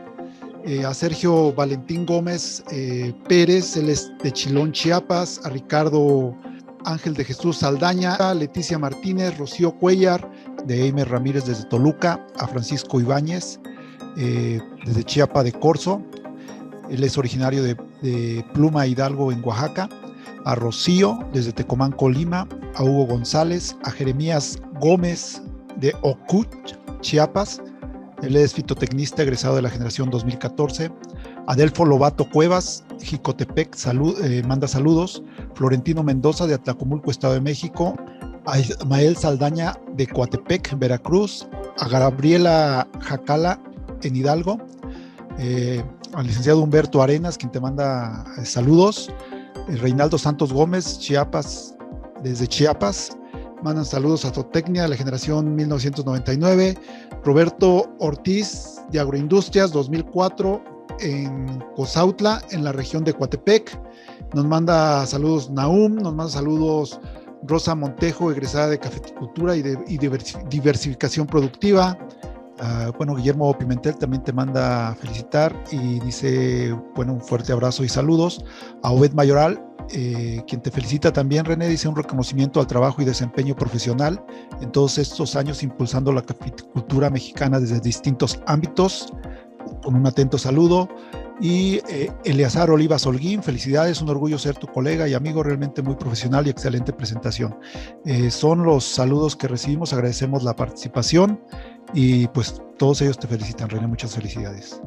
A Sergio Valentín Gómez Pérez, él es de Chilón, Chiapas. A Ricardo Ángel de Jesús Saldaña, a Leticia Martínez, Rocío Cuellar, de Eimer Ramírez desde Toluca, a Francisco Ibáñez, desde Chiapa de Corzo, él es originario de Pluma Hidalgo en Oaxaca, a Rocío desde Tecomán, Colima, a Hugo González, a Jeremías Gómez de Ocut, Chiapas, él es fitotecnista egresado de la generación 2014, Adelfo Lobato Cuevas, Jicotepec, manda saludos. Florentino Mendoza de Atlacomulco, Estado de México. A Ismael Saldaña de Coatepec, Veracruz. A Gabriela Jacala en Hidalgo. Al licenciado Humberto Arenas, quien te manda saludos. Reinaldo Santos Gómez, Chiapas, desde Chiapas. Mandan saludos a Zootecnia de la generación 1999. Roberto Ortiz de Agroindustrias 2004. En Cozautla, en la región de Coatepec. Nos manda saludos Nahum, nos manda saludos Rosa Montejo, egresada de Cafeticultura y Diversificación Productiva. Guillermo Pimentel también te manda felicitar y dice, un fuerte abrazo y saludos. A Obed Mayoral, quien te felicita también, René, dice un reconocimiento al trabajo y desempeño profesional en todos estos años impulsando la cafeticultura mexicana desde distintos ámbitos. Con un atento saludo. Y Eleazar Oliva Holguín, felicidades, un orgullo ser tu colega y amigo, realmente muy profesional y excelente presentación. Son los saludos que recibimos, agradecemos la participación y pues todos ellos te felicitan, René, muchas felicidades.